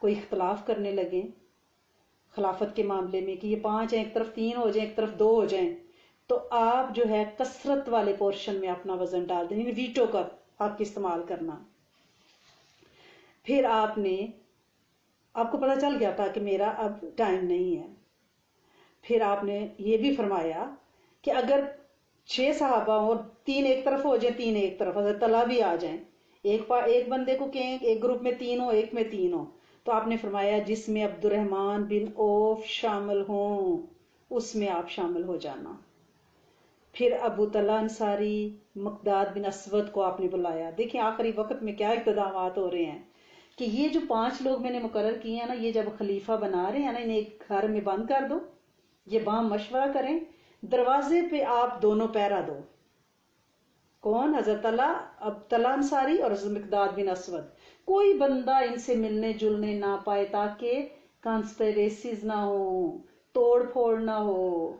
کوئی اختلاف کرنے لگیں خلافت کے معاملے میں کہ یہ 5 ہیں ایک طرف 3 ہو جائیں ایک طرف 2 ہو جائیں، تو آپ جو ہے کثرت والے پورشن میں اپنا وزن ڈال دیں، یعنی ویٹو کا حق استعمال کرنا۔ پھر آپ کو پتا چل گیا تھا کہ میرا اب ٹائم نہیں ہے، پھر آپ نے یہ بھی فرمایا کہ اگر 6 صحابہ اور 3 ایک طرف ہو جائیں 3 ایک طرف، حضرت طلحہ بھی آ جائیں، ایک بندے کو کہیں ایک گروپ میں 3 ہو ایک میں 3 ہو، تو آپ نے فرمایا جس میں عبد الرحمن بن عوف شامل ہوں اس میں آپ شامل ہو جانا۔ پھر ابو طلحہ انصاری، مقداد بن اسود کو آپ نے بلایا۔ دیکھیں آخری وقت میں کیا اقتدامات ہو رہے ہیں کہ یہ جو 5 لوگ میں نے مقرر کیے ہیں نا، یہ جب خلیفہ بنا رہے ہیں نا، انہیں ایک گھر میں بند کر دو، یہ باہم مشورہ کریں، دروازے پہ آپ دونوں پہرا دو۔ کون؟ حضرت طلحہ انصاری اور حضرت مقداد بن اسود۔ کوئی بندہ ان سے ملنے جلنے نہ پائے تاکہ کانسپیریسیز نہ ہو، توڑ پھوڑ نہ ہو،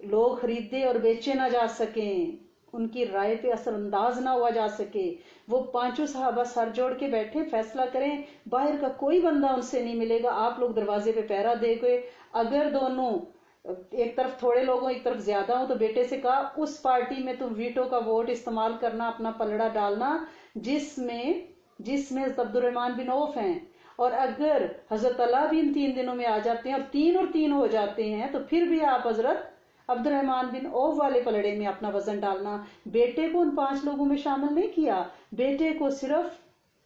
لوگ خریدے اور بیچے نہ جا سکیں، ان کی رائے پہ اثر انداز نہ ہوا جا سکے۔ وہ 5 صحابہ سر جوڑ کے بیٹھے فیصلہ کریں، باہر کا کوئی بندہ ان سے نہیں ملے گا، آپ لوگ دروازے پہ پہرا دے گئے۔ اگر دونوں ایک طرف تھوڑے لوگ ہوں ایک طرف زیادہ ہوں تو بیٹے سے کہا اس پارٹی میں تم ویٹو کا ووٹ استعمال کرنا، اپنا پلڑا ڈالنا جس میں حضرت عبد الرحمن بن عوف ہیں، اور اگر حضرت طلحہ بھی ان 3 دنوں میں آ جاتے ہیں اور 3 ہو جاتے ہیں تو پھر بھی آپ حضرت عبد الرحمن بن عوف والے پلڑے میں اپنا وزن ڈالنا۔ بیٹے کو ان 5 لوگوں میں شامل نہیں کیا، بیٹے کو صرف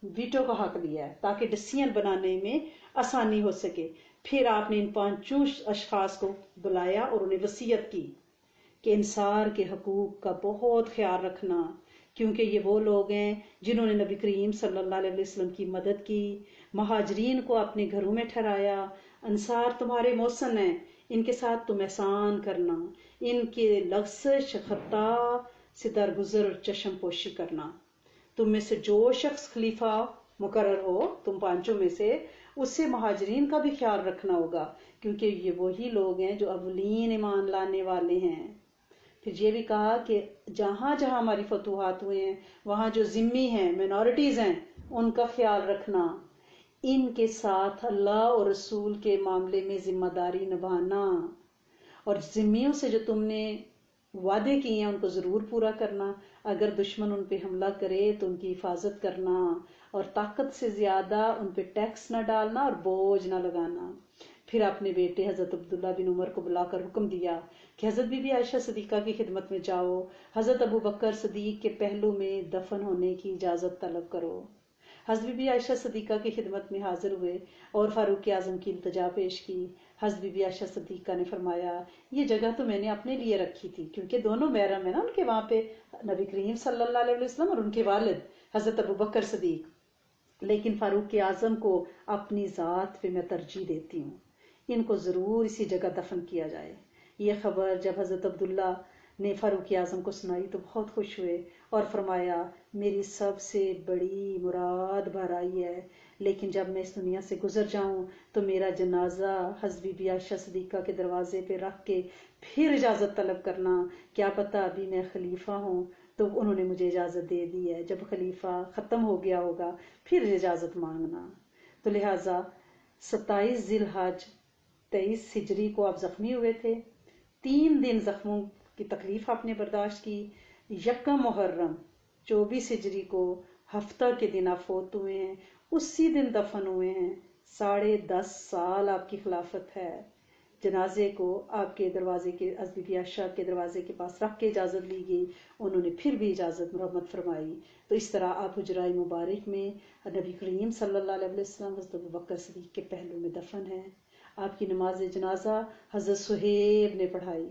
ویٹو کا حق دیا ہے تاکہ ڈسیزن بنانے میں آسانی ہو سکے۔ پھر آپ نے ان 5 اشخاص کو بلایا اور انہیں وصیت کی کہ انصار کے حقوق کا بہت خیال رکھنا، کیونکہ یہ وہ لوگ ہیں جنہوں نے نبی کریم صلی اللہ علیہ وسلم کی مدد کی، مہاجرین کو اپنے گھروں میں ٹھہرایا، انصار تمہارے محسن ہیں، ان کے ساتھ تم احسان کرنا، ان کے لغزش خطا سے درگزر اور چشم پوشی کرنا۔ تم میں سے جو شخص خلیفہ مقرر ہو تم 5 میں سے، اس سے مہاجرین کا بھی خیال رکھنا ہوگا، کیونکہ یہ وہی لوگ ہیں جو اولین ایمان لانے والے ہیں۔ پھر یہ بھی کہا کہ جہاں جہاں ہماری فتوحات ہوئے ہیں وہاں جو ذمی ہیں، مینورٹیز ہیں، ان کا خیال رکھنا، ان کے ساتھ اللہ اور رسول کے معاملے میں ذمہ داری نبھانا، اور ذمیوں سے جو تم نے وعدے کیے ہیں ان کو ضرور پورا کرنا، اگر دشمن ان پہ حملہ کرے تو ان کی حفاظت کرنا، اور طاقت سے زیادہ ان پہ ٹیکس نہ ڈالنا اور بوجھ نہ لگانا۔ پھر اپنے بیٹے حضرت عبداللہ بن عمر کو بلا کر حکم دیا کہ حضرت بی بی عائشہ صدیقہ کی خدمت میں جاؤ، حضرت ابو بکر صدیق کے پہلو میں دفن ہونے کی اجازت طلب کرو۔ حضرت بی بی عائشہ صدیقہ کی خدمت میں حاضر ہوئے اور فاروق اعظم کی التجا پیش کی۔ حضرت بی بی عائشہ صدیقہ نے فرمایا یہ جگہ تو میں نے اپنے لیے رکھی تھی، کیونکہ دونوں محرم ہیں نا ان کے، وہاں پہ نبی کریم صلی اللہ علیہ وسلم اور ان کے والد حضرت ابو بکر صدیق، لیکن فاروق اعظم کو اپنی ذات پہ میں ترجیح دیتی ہوں، ان کو ضرور اسی جگہ دفن کیا جائے۔ یہ خبر جب حضرت عبداللہ نے فاروق اعظم کو سنائی تو بہت خوش ہوئے اور فرمایا میری سب سے بڑی مراد بھر آئی ہے، لیکن جب میں اس دنیا سے گزر جاؤں تو میرا جنازہ حضرت بی بی عائشہ صدیقہ کے دروازے پہ رکھ کے پھر اجازت طلب کرنا، کیا پتہ ابھی میں خلیفہ ہوں تو انہوں نے مجھے اجازت دے دی ہے، جب خلیفہ ختم ہو گیا ہوگا پھر اجازت مانگنا۔ تو لہٰذا 27 ذی الحج 23 ہجری کو آپ زخمی ہوئے تھے، 3 دن زخموں کی تکلیف آپ نے برداشت کی، 1 محرم 24 ہجری کو ہفتہ کے دن آپ فوت ہوئے ہیں، اسی دن دفن ہوئے ہیں۔ 10.5 سال آپ کی خلافت ہے۔ جنازے کو آپ کے دروازے کے حضرت بی بی عائشہ کے دروازے کے پاس رکھ کے اجازت لی گئی، انہوں نے پھر بھی اجازت مرحمت فرمائی۔ تو اس طرح آپ حجرہ مبارک میں نبی کریم صلی اللہ علیہ وسلم حضرت ابو بکر صدیق کے پہلو میں دفن ہیں۔ آپ کی نماز جنازہ حضرت صہیب نے پڑھائی،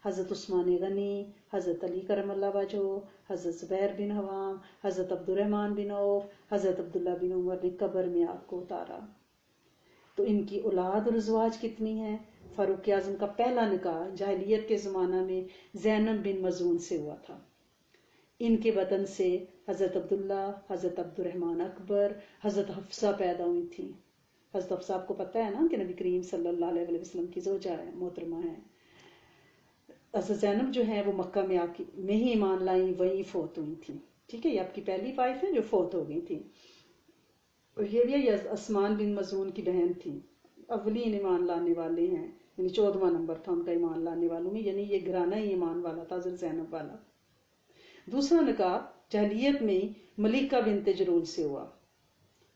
حضرت عثمان غنی، حضرت علی کرم اللہ وجہ، حضرت زبیر بن عوام، حضرت عبد الرحمن بن عوف، حضرت عبداللہ بن عمر نے قبر میں آپ کو اتارا۔ تو ان کی اولاد اور ازواج کتنی ہیں؟ فاروق اعظم کا پہلا نکاح جاہلیت کے زمانہ میں زینب بن مظعون سے ہوا تھا۔ ان کے بدن سے حضرت عبداللہ، حضرت عبد الرحمن اکبر، حضرت حفصہ پیدا ہوئی تھی۔ حضرت حفصہ آپ کو پتہ ہے نا کہ نبی کریم صلی اللہ علیہ وسلم کی زوجہ ہے، محترمہ ہے۔ حضرت زینب جو ہے وہ مکہ میں ہی ایمان لائیں، وہیں فوت ہوئی تھی۔ ٹھیک ہے، یہ آپ کی پہلی وائف ہے جو فوت ہو گئی تھی۔ اور یہ بھی اسمان بن مزون کی بہن تھی، اولین ایمان لانے والے ہیں، یعنی 14واں نمبر تھا ان کا ایمان لانے والوں میں، یعنی یہ گھرانہ ہی ایمان والا تھا، حضرت زینب والا۔ دوسرا نکاح جاہلیت میں ملیکہ بنت جرول سے ہوا،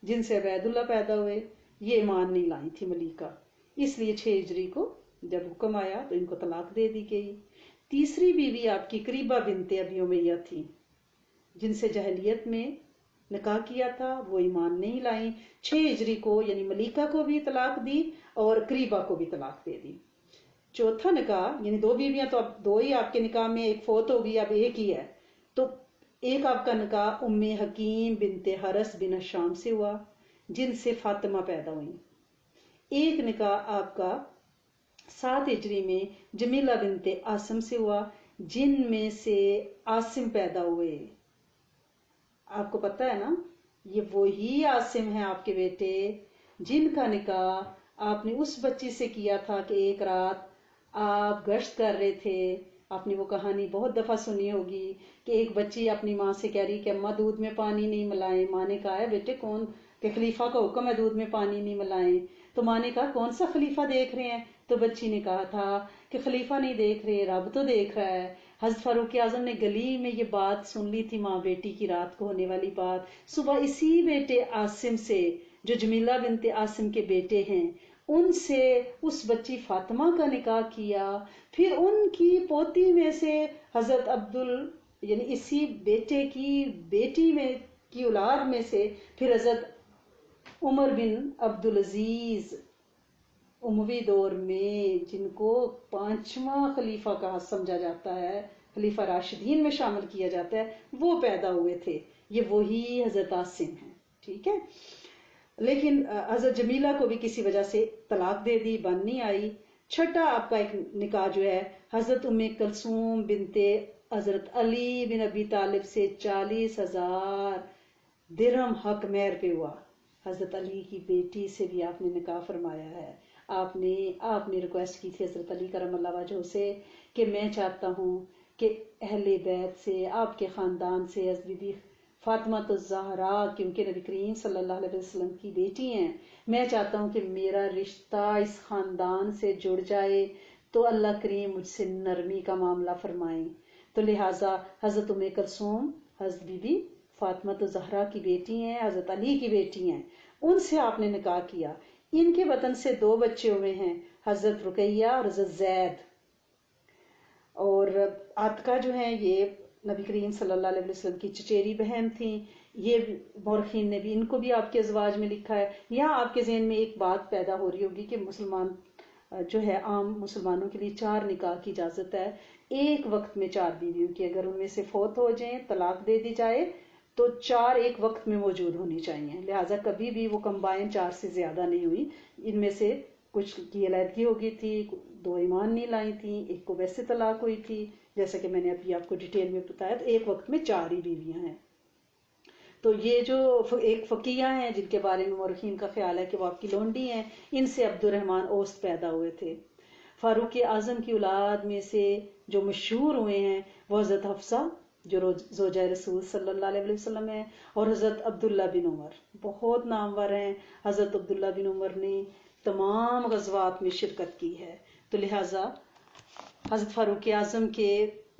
جن سے عبید اللہ پیدا ہوئے۔ یہ ایمان نہیں لائی تھی ملیکہ، اس لیے 6 ہجری کو جب حکم آیا تو ان کو طلاق دے دی گئی۔ تیسری بیوی آپ کی قریبہ بنت ابی امیہ تھی، جن سے جاہلیت میں نکاح کیا تھا، وہ ایمان نہیں لائیں۔ 6 ہجری کو یعنی ملیکہ کو بھی طلاق دی اور قریبہ کو بھی طلاق دے دی۔ چوتھا نکاح یعنی 2 بیویاں تو اب 2 ہی آپ کے نکاح میں، ایک فوت ہوگی اب ایک ہی ہے، تو ایک آپ کا نکاح ام حکیم بنت حرس بن ہشام سے ہوا، جن سے فاطمہ پیدا ہوئی۔ ایک نکاح آپ کا 7 ہجری میں جمیلہ بنت عاصم سے ہوا، جن میں سے عاصم پیدا ہوئے۔ آپ کو پتہ ہے نا، یہ وہی عاصم ہیں آپ کے بیٹے جن کا نکاح آپ نے اس بچی سے کیا تھا کہ ایک رات آپ گشت کر رہے تھے۔ آپ نے وہ کہانی بہت دفعہ سنی ہوگی کہ ایک بچی اپنی ماں سے کہہ رہی کہ اماں دودھ میں پانی نہیں ملائیں۔ ماں نے کہا ہے بیٹے کون کہ خلیفہ کا حکم ہے دودھ میں پانی نہیں ملائیں، تو ماں نے کہا کون سا خلیفہ دیکھ رہے ہیں؟ تو بچی نے کہا تھا کہ خلیفہ نہیں دیکھ رہے، رب تو دیکھ رہا ہے۔ حضرت فاروق اعظم نے گلی میں یہ بات سن لی تھی، ماں بیٹی کی رات کو ہونے والی بات۔ صبح اسی بیٹے عاصم سے جو جمیلہ بنت عاصم کے بیٹے ہیں، ان سے اس بچی فاطمہ کا نکاح کیا۔ پھر ان کی پوتی میں سے حضرت یعنی اسی بیٹے کی بیٹی میں کی اولاد میں سے پھر حضرت عمر بن عبدالعزیز اموی دور میں، جن کو 5واں خلیفہ کا سمجھا جاتا ہے، خلیفہ راشدین میں شامل کیا جاتا ہے، وہ پیدا ہوئے تھے۔ یہ وہی حضرت عاصم ہیں، ٹھیک ہے۔ لیکن حضرت جمیلہ کو بھی کسی وجہ سے طلاق دے دی، بن نہیں آئی۔ چھٹا آپ کا ایک نکاح جو ہے حضرت ام کلثوم بنت حضرت علی بن ابی طالب سے 40,000 درہم حق مہر پہ ہوا۔ حضرت علی کی بیٹی سے بھی آپ نے نکاح فرمایا ہے۔ آپ نے ریکویسٹ کی تھی حضرت علی کرم اللہ وجہہ سے کہ میں چاہتا ہوں کہ اہل بیت سے، آپ کے خاندان سے، حضرت بی بی فاطمہ الزہرا کیونکہ نبی کریم صلی اللہ علیہ وسلم کی بیٹی ہیں، میں چاہتا ہوں کہ میرا رشتہ اس خاندان سے جڑ جائے، تو اللہ کریم مجھ سے نرمی کا معاملہ فرمائیں۔ تو لہٰذا حضرت ام کلثوم حضرت بی بی فاطمہ الزہرا کی بیٹی ہیں، حضرت علی کی بیٹی ہیں، ان سے آپ نے نکاح کیا۔ ان کے وطن سے 2 بچے ہوئے ہیں، حضرت رقیہ اور حضرت زید۔ اور عاتقہ جو ہیں یہ نبی کریم صلی اللہ علیہ وسلم کی چچیری بہن تھیں۔ یہ مورخین نے بھی ان کو بھی آپ کے ازواج میں لکھا ہے۔ یہاں آپ کے ذہن میں ایک بات پیدا ہو رہی ہوگی کہ مسلمان جو ہے عام مسلمانوں کے لیے 4 نکاح کی اجازت ہے، ایک وقت میں 4 بیویوں کی، اگر ان میں سے فوت ہو جائیں، طلاق دے دی جائے تو 4 ایک وقت میں موجود ہونی چاہیے، لہٰذا کبھی بھی وہ کمبائن 4 سے زیادہ نہیں ہوئی۔ ان میں سے کچھ کی علیحدگی ہو گئی تھی، 2 ایمان نہیں لائی تھیں، ایک کو ویسے طلاق ہوئی تھی، جیسا کہ میں نے ابھی آپ کو ڈیٹیل میں بتایا، تو ایک وقت میں 4 ہی بیویاں ہیں۔ تو یہ جو ایک فقیہ ہیں جن کے بارے میں مورخین کا خیال ہے کہ وہ آپ کی لونڈی ہیں، ان سے عبد الرحمن اوست پیدا ہوئے تھے۔ فاروق اعظم کی اولاد میں سے جو مشہور ہوئے ہیں وہ حضرت حفصہ جو زوجہ رسول صلی اللہ علیہ وسلم ہے، اور حضرت عبداللہ بن عمر بہت نامور ہیں۔ حضرت عبداللہ بن عمر نے تمام غزوات میں شرکت کی ہے، تو لہٰذا حضرت فاروق اعظم کے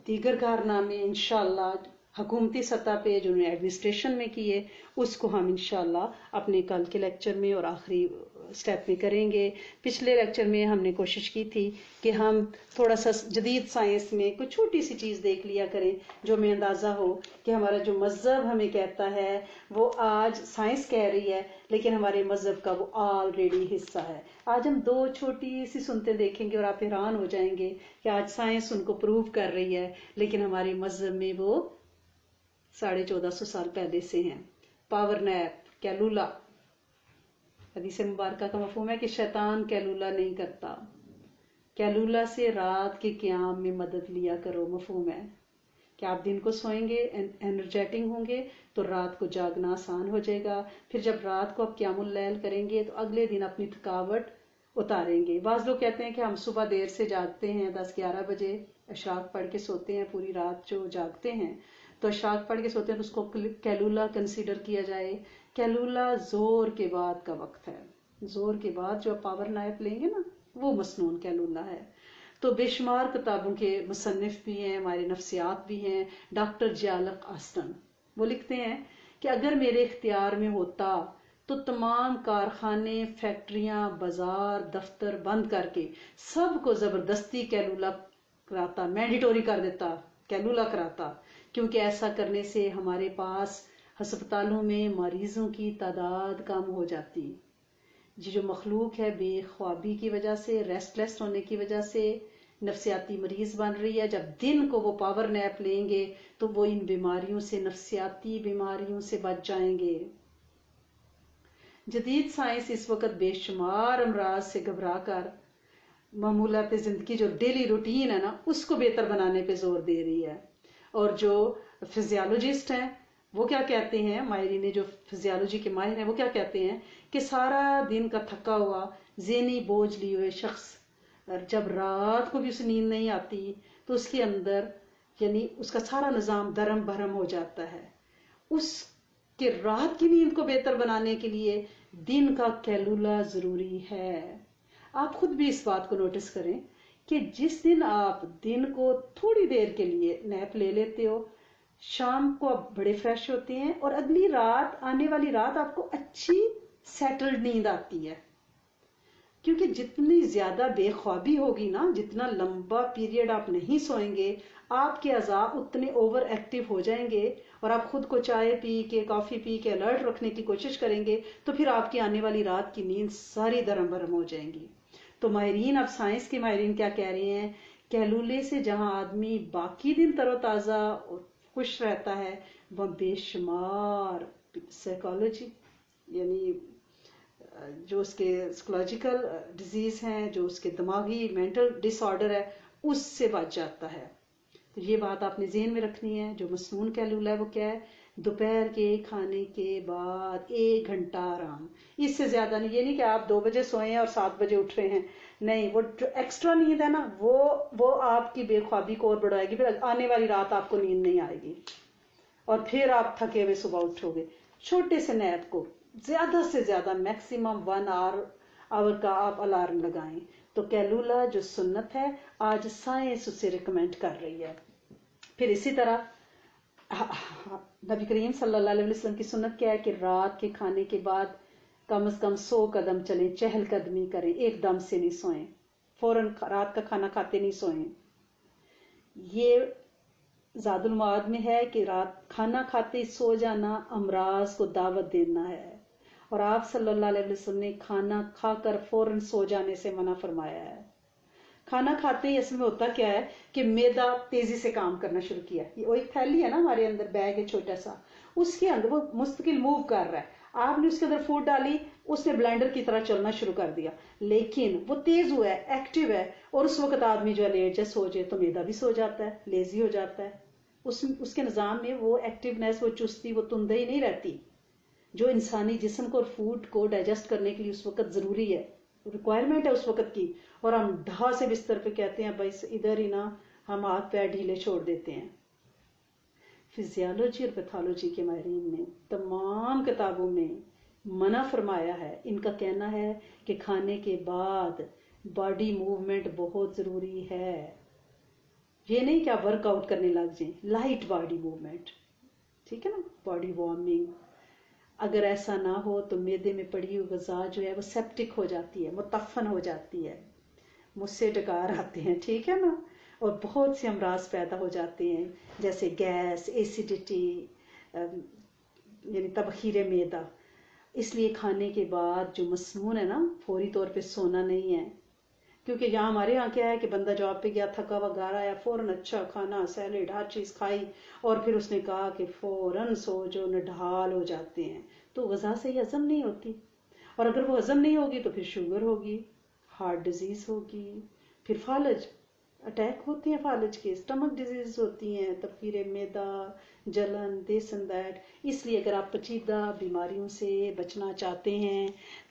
دیگر کارنامے انشاءاللہ حکومتی سطح پہ جو انہوں نے ایڈمنسٹریشن میں کیے، اس کو ہم انشاءاللہ اپنے کل کے لیکچر میں اور آخری سٹیپ میں کریں گے۔ پچھلے لیکچر میں ہم نے کوشش کی تھی کہ ہم تھوڑا سا جدید سائنس میں کوئی چھوٹی سی چیز دیکھ لیا کریں جو ہمیں اندازہ ہو کہ ہمارا جو مذہب ہمیں کہتا ہے وہ آج سائنس کہہ رہی ہے، لیکن ہمارے مذہب کا وہ آلریڈی حصہ ہے۔ آج ہم 2 چھوٹی سی سنتے دیکھیں گے اور آپ حیران ہو جائیں گے کہ آج سائنس ان کو پروو کر رہی ہے، لیکن ہمارے مذہب میں وہ 1450 سال پہلے سے ہیں۔ پاور نیپ، کیلولا، حدیث مبارکہ کا مفہوم ہے کہ شیطان کیلولا نہیں کرتا، کیلولا سے رات کے قیام میں مدد لیا کرو، مفہوم ہے کہ آپ دن کو سوئیں گے انرجیٹنگ ہوں گے تو رات کو جاگنا آسان ہو جائے گا، پھر جب رات کو آپ قیام اللیل کریں گے تو اگلے دن اپنی تھکاوٹ اتاریں گے۔ بعض لوگ کہتے ہیں کہ ہم صبح دیر سے جاگتے ہیں، 10-11 بجے اشراق پڑھ کے سوتے ہیں، پوری رات جو جاگتے ہیں، تو اشراق پڑھ کے سوتے ہیں تو اس کو کیلولا کنسیڈر کیا جائے. کیلولا زور کے بعد کا وقت ہے، زور کے بعد جو پاور نیپ لیں گے نا وہ مسنون کیلولا ہے. تو بے شمار کتابوں کے مصنف بھی ہیں، ہمارے نفسیات بھی ہیں. ڈاکٹر جیالق آسٹن وہ لکھتے ہیں کہ اگر میرے اختیار میں ہوتا تو تمام کارخانے، فیکٹریاں، بازار، دفتر بند کر کے سب کو زبردستی کیلولا کراتا، مینڈیٹوری کر دیتا، کیلولا کراتا، کیونکہ ایسا کرنے سے ہمارے پاس ہسپتالوں میں مریضوں کی تعداد کم ہو جاتی. یہ جو مخلوق ہے بے خوابی کی وجہ سے، ریسٹ لیس ہونے کی وجہ سے نفسیاتی مریض بن رہی ہے. جب دن کو وہ پاور نیپ لیں گے تو وہ ان بیماریوں سے، نفسیاتی بیماریوں سے بچ جائیں گے. جدید سائنس اس وقت بے شمار امراض سے گھبرا کر معمولات زندگی جو ڈیلی روٹین ہے نا اس کو بہتر بنانے پہ زور دے رہی ہے. اور جو فزیالوجسٹ ہیں وہ کیا کہتے ہیں، ماہرین جو فزیالوجی کے ماہر ہیں وہ کیا کہتے ہیں کہ سارا دن کا تھکا ہوا ذہنی بوجھ لیے ہوئے شخص جب رات کو بھی اسے نیند نہیں آتی تو اس کے اندر یعنی اس کا سارا نظام درم بھرم ہو جاتا ہے. اس کہ رات کی نیند کو بہتر بنانے کے لیے دن کا کیلولا ضروری ہے. آپ خود بھی اس بات کو نوٹس کریں کہ جس دن آپ دن کو تھوڑی دیر کے لیے نیپ لے لیتے ہو، شام کو آپ بڑے فریش ہوتے ہیں اور اگلی رات، آنے والی رات آپ کو اچھی سیٹلڈ نیند آتی ہے. کیونکہ جتنی زیادہ بے خوابی ہوگی نا، جتنا لمبا پیریڈ آپ نہیں سوئیں گے، آپ کے اعضاء اتنے اوور ایکٹیو ہو جائیں گے اور آپ خود کو چائے پی کے، کافی پی کے الرٹ رکھنے کی کوشش کریں گے تو پھر آپ کی آنے والی رات کی نیند ساری درم برم ہو جائیں گی. تو ماہرین، اب سائنس کے ماہرین کیا کہہ رہے ہیں، کیلولے سے جہاں آدمی باقی دن تر و تازہ اور خوش رہتا ہے، وہ بے شمار سائیکالوجی یعنی جو اس کے سائیکولوجیکل ڈیزیز ہیں، جو اس کے دماغی مینٹل ڈس آرڈر ہے، اس سے بچ جاتا ہے. تو یہ بات آپ نے ذہن میں رکھنی ہے. جو مسنون کیلولا ہے وہ کیا ہے، دوپہر کے کھانے کے بعد 1 گھنٹہ آرام، اس سے زیادہ نہیں. یہ نہیں کہ آپ 2 بجے سوئے ہیں اور 7 بجے اٹھ رہے ہیں، نہیں. وہ جو ایکسٹرا نیند ہے نا وہ آپ کی بے خوابی کو اور بڑھائے گی، پھر آنے والی رات آپ کو نیند نہیں آئے گی اور پھر آپ تھکے ہوئے صبح اٹھو گے. چھوٹے سے نیپ کو زیادہ سے زیادہ میکسیمم 1 آور کا آپ الارم لگائیں. تو کیلولا جو سنت ہے آج سائنس اسے ریکمینڈ کر رہی ہے. پھر اسی طرح نبی کریم صلی اللہ علیہ وسلم کی سنت کیا ہے کہ رات کے کھانے کے بعد کم از کم 100 قدم چلیں، چہل قدمی کریں، ایک دم سے نہیں سوئیں، فوراً رات کا کھانا کھاتے نہیں سوئیں. یہ زاد المعاد میں ہے کہ رات کھانا کھاتے ہی سو جانا امراض کو دعوت دینا ہے، اور آپ صلی اللہ علیہ وسلم نے کھانا کھا کر فوراً سو جانے سے منع فرمایا ہے. کھانا کھاتے ہی اصل میں ہوتا کیا ہے کہ معدہ تیزی سے کام کرنا شروع کیا. وہ ایک تھیلی ہے نا ہمارے اندر، بیگ ہے چھوٹا سا، اس کے اندر وہ مستقل موو کر رہا ہے. آپ نے اس کے اندر فوڈ ڈالی، اس نے بلینڈر کی طرح چلنا شروع کر دیا، لیکن وہ تیز ہوا ہے، ایکٹیو ہے، اور اس وقت آدمی جو ہے لیٹ جائے، سو جائے تو معدہ بھی سو جاتا ہے، لیزی ہو جاتا ہے. اس کے نظام میں وہ ایکٹیونیس، وہ چستی، وہ تندہی نہیں رہتی جو انسانی جسم کو اور فوڈ کو ڈائجسٹ کرنے کے لیے اس وقت ضروری ہے، ریکوائرمنٹ ہے اس وقت کی. اور ہم ڈھا سے بستر پہ کہتے ہیں بھائی ادھر ہی نا، ہم ہاتھ پیر ڈھیلے چھوڑ دیتے ہیں. فزیالوجی اور پیتھولوجی کے ماہرین نے تمام کتابوں میں منع فرمایا ہے. ان کا کہنا ہے کہ کھانے کے بعد باڈی موومنٹ بہت ضروری ہے. یہ نہیں کہ آپ ورک آؤٹ کرنے لگ جائیں، لائٹ باڈی موومنٹ، ٹھیک ہے نا، باڈی وارمنگ. اگر ایسا نہ ہو تو معدے میں پڑی ہوئی غذا جو ہے وہ سیپٹک ہو جاتی ہے، متفن ہو جاتی ہے، مجھ سے ڈکار آتے ہیں، ٹھیک ہے نا، اور بہت سے امراض پیدا ہو جاتے ہیں جیسے گیس، ایسیڈیٹی، یعنی تبخیر معدہ. اس لیے کھانے کے بعد جو مسنون ہے نا، فوری طور پہ سونا نہیں ہے. کیونکہ یہاں ہمارے یہاں کیا ہے کہ بندہ جاب پہ گیا، تھکا ہوا گھر آیا، فوراً اچھا کھانا، سیلیڈ، ہر چیز کھائی اور پھر اس نے کہا کہ فوراً سو جو نڈھال ہو جاتے ہیں. تو غذا سے ہی ہضم نہیں ہوتی، اور اگر وہ ہضم نہیں ہوگی تو پھر شوگر ہوگی، ہارٹ ڈیزیز ہوگی، پھر فالج، اٹیک ہوتے ہیں فالج کے، اسٹمک ڈیزیز ہوتی ہیں، تبخیر معدہ، جلن، دس اینڈ دیٹ. اس لیے اگر آپ پیچیدہ بیماریوں سے بچنا چاہتے ہیں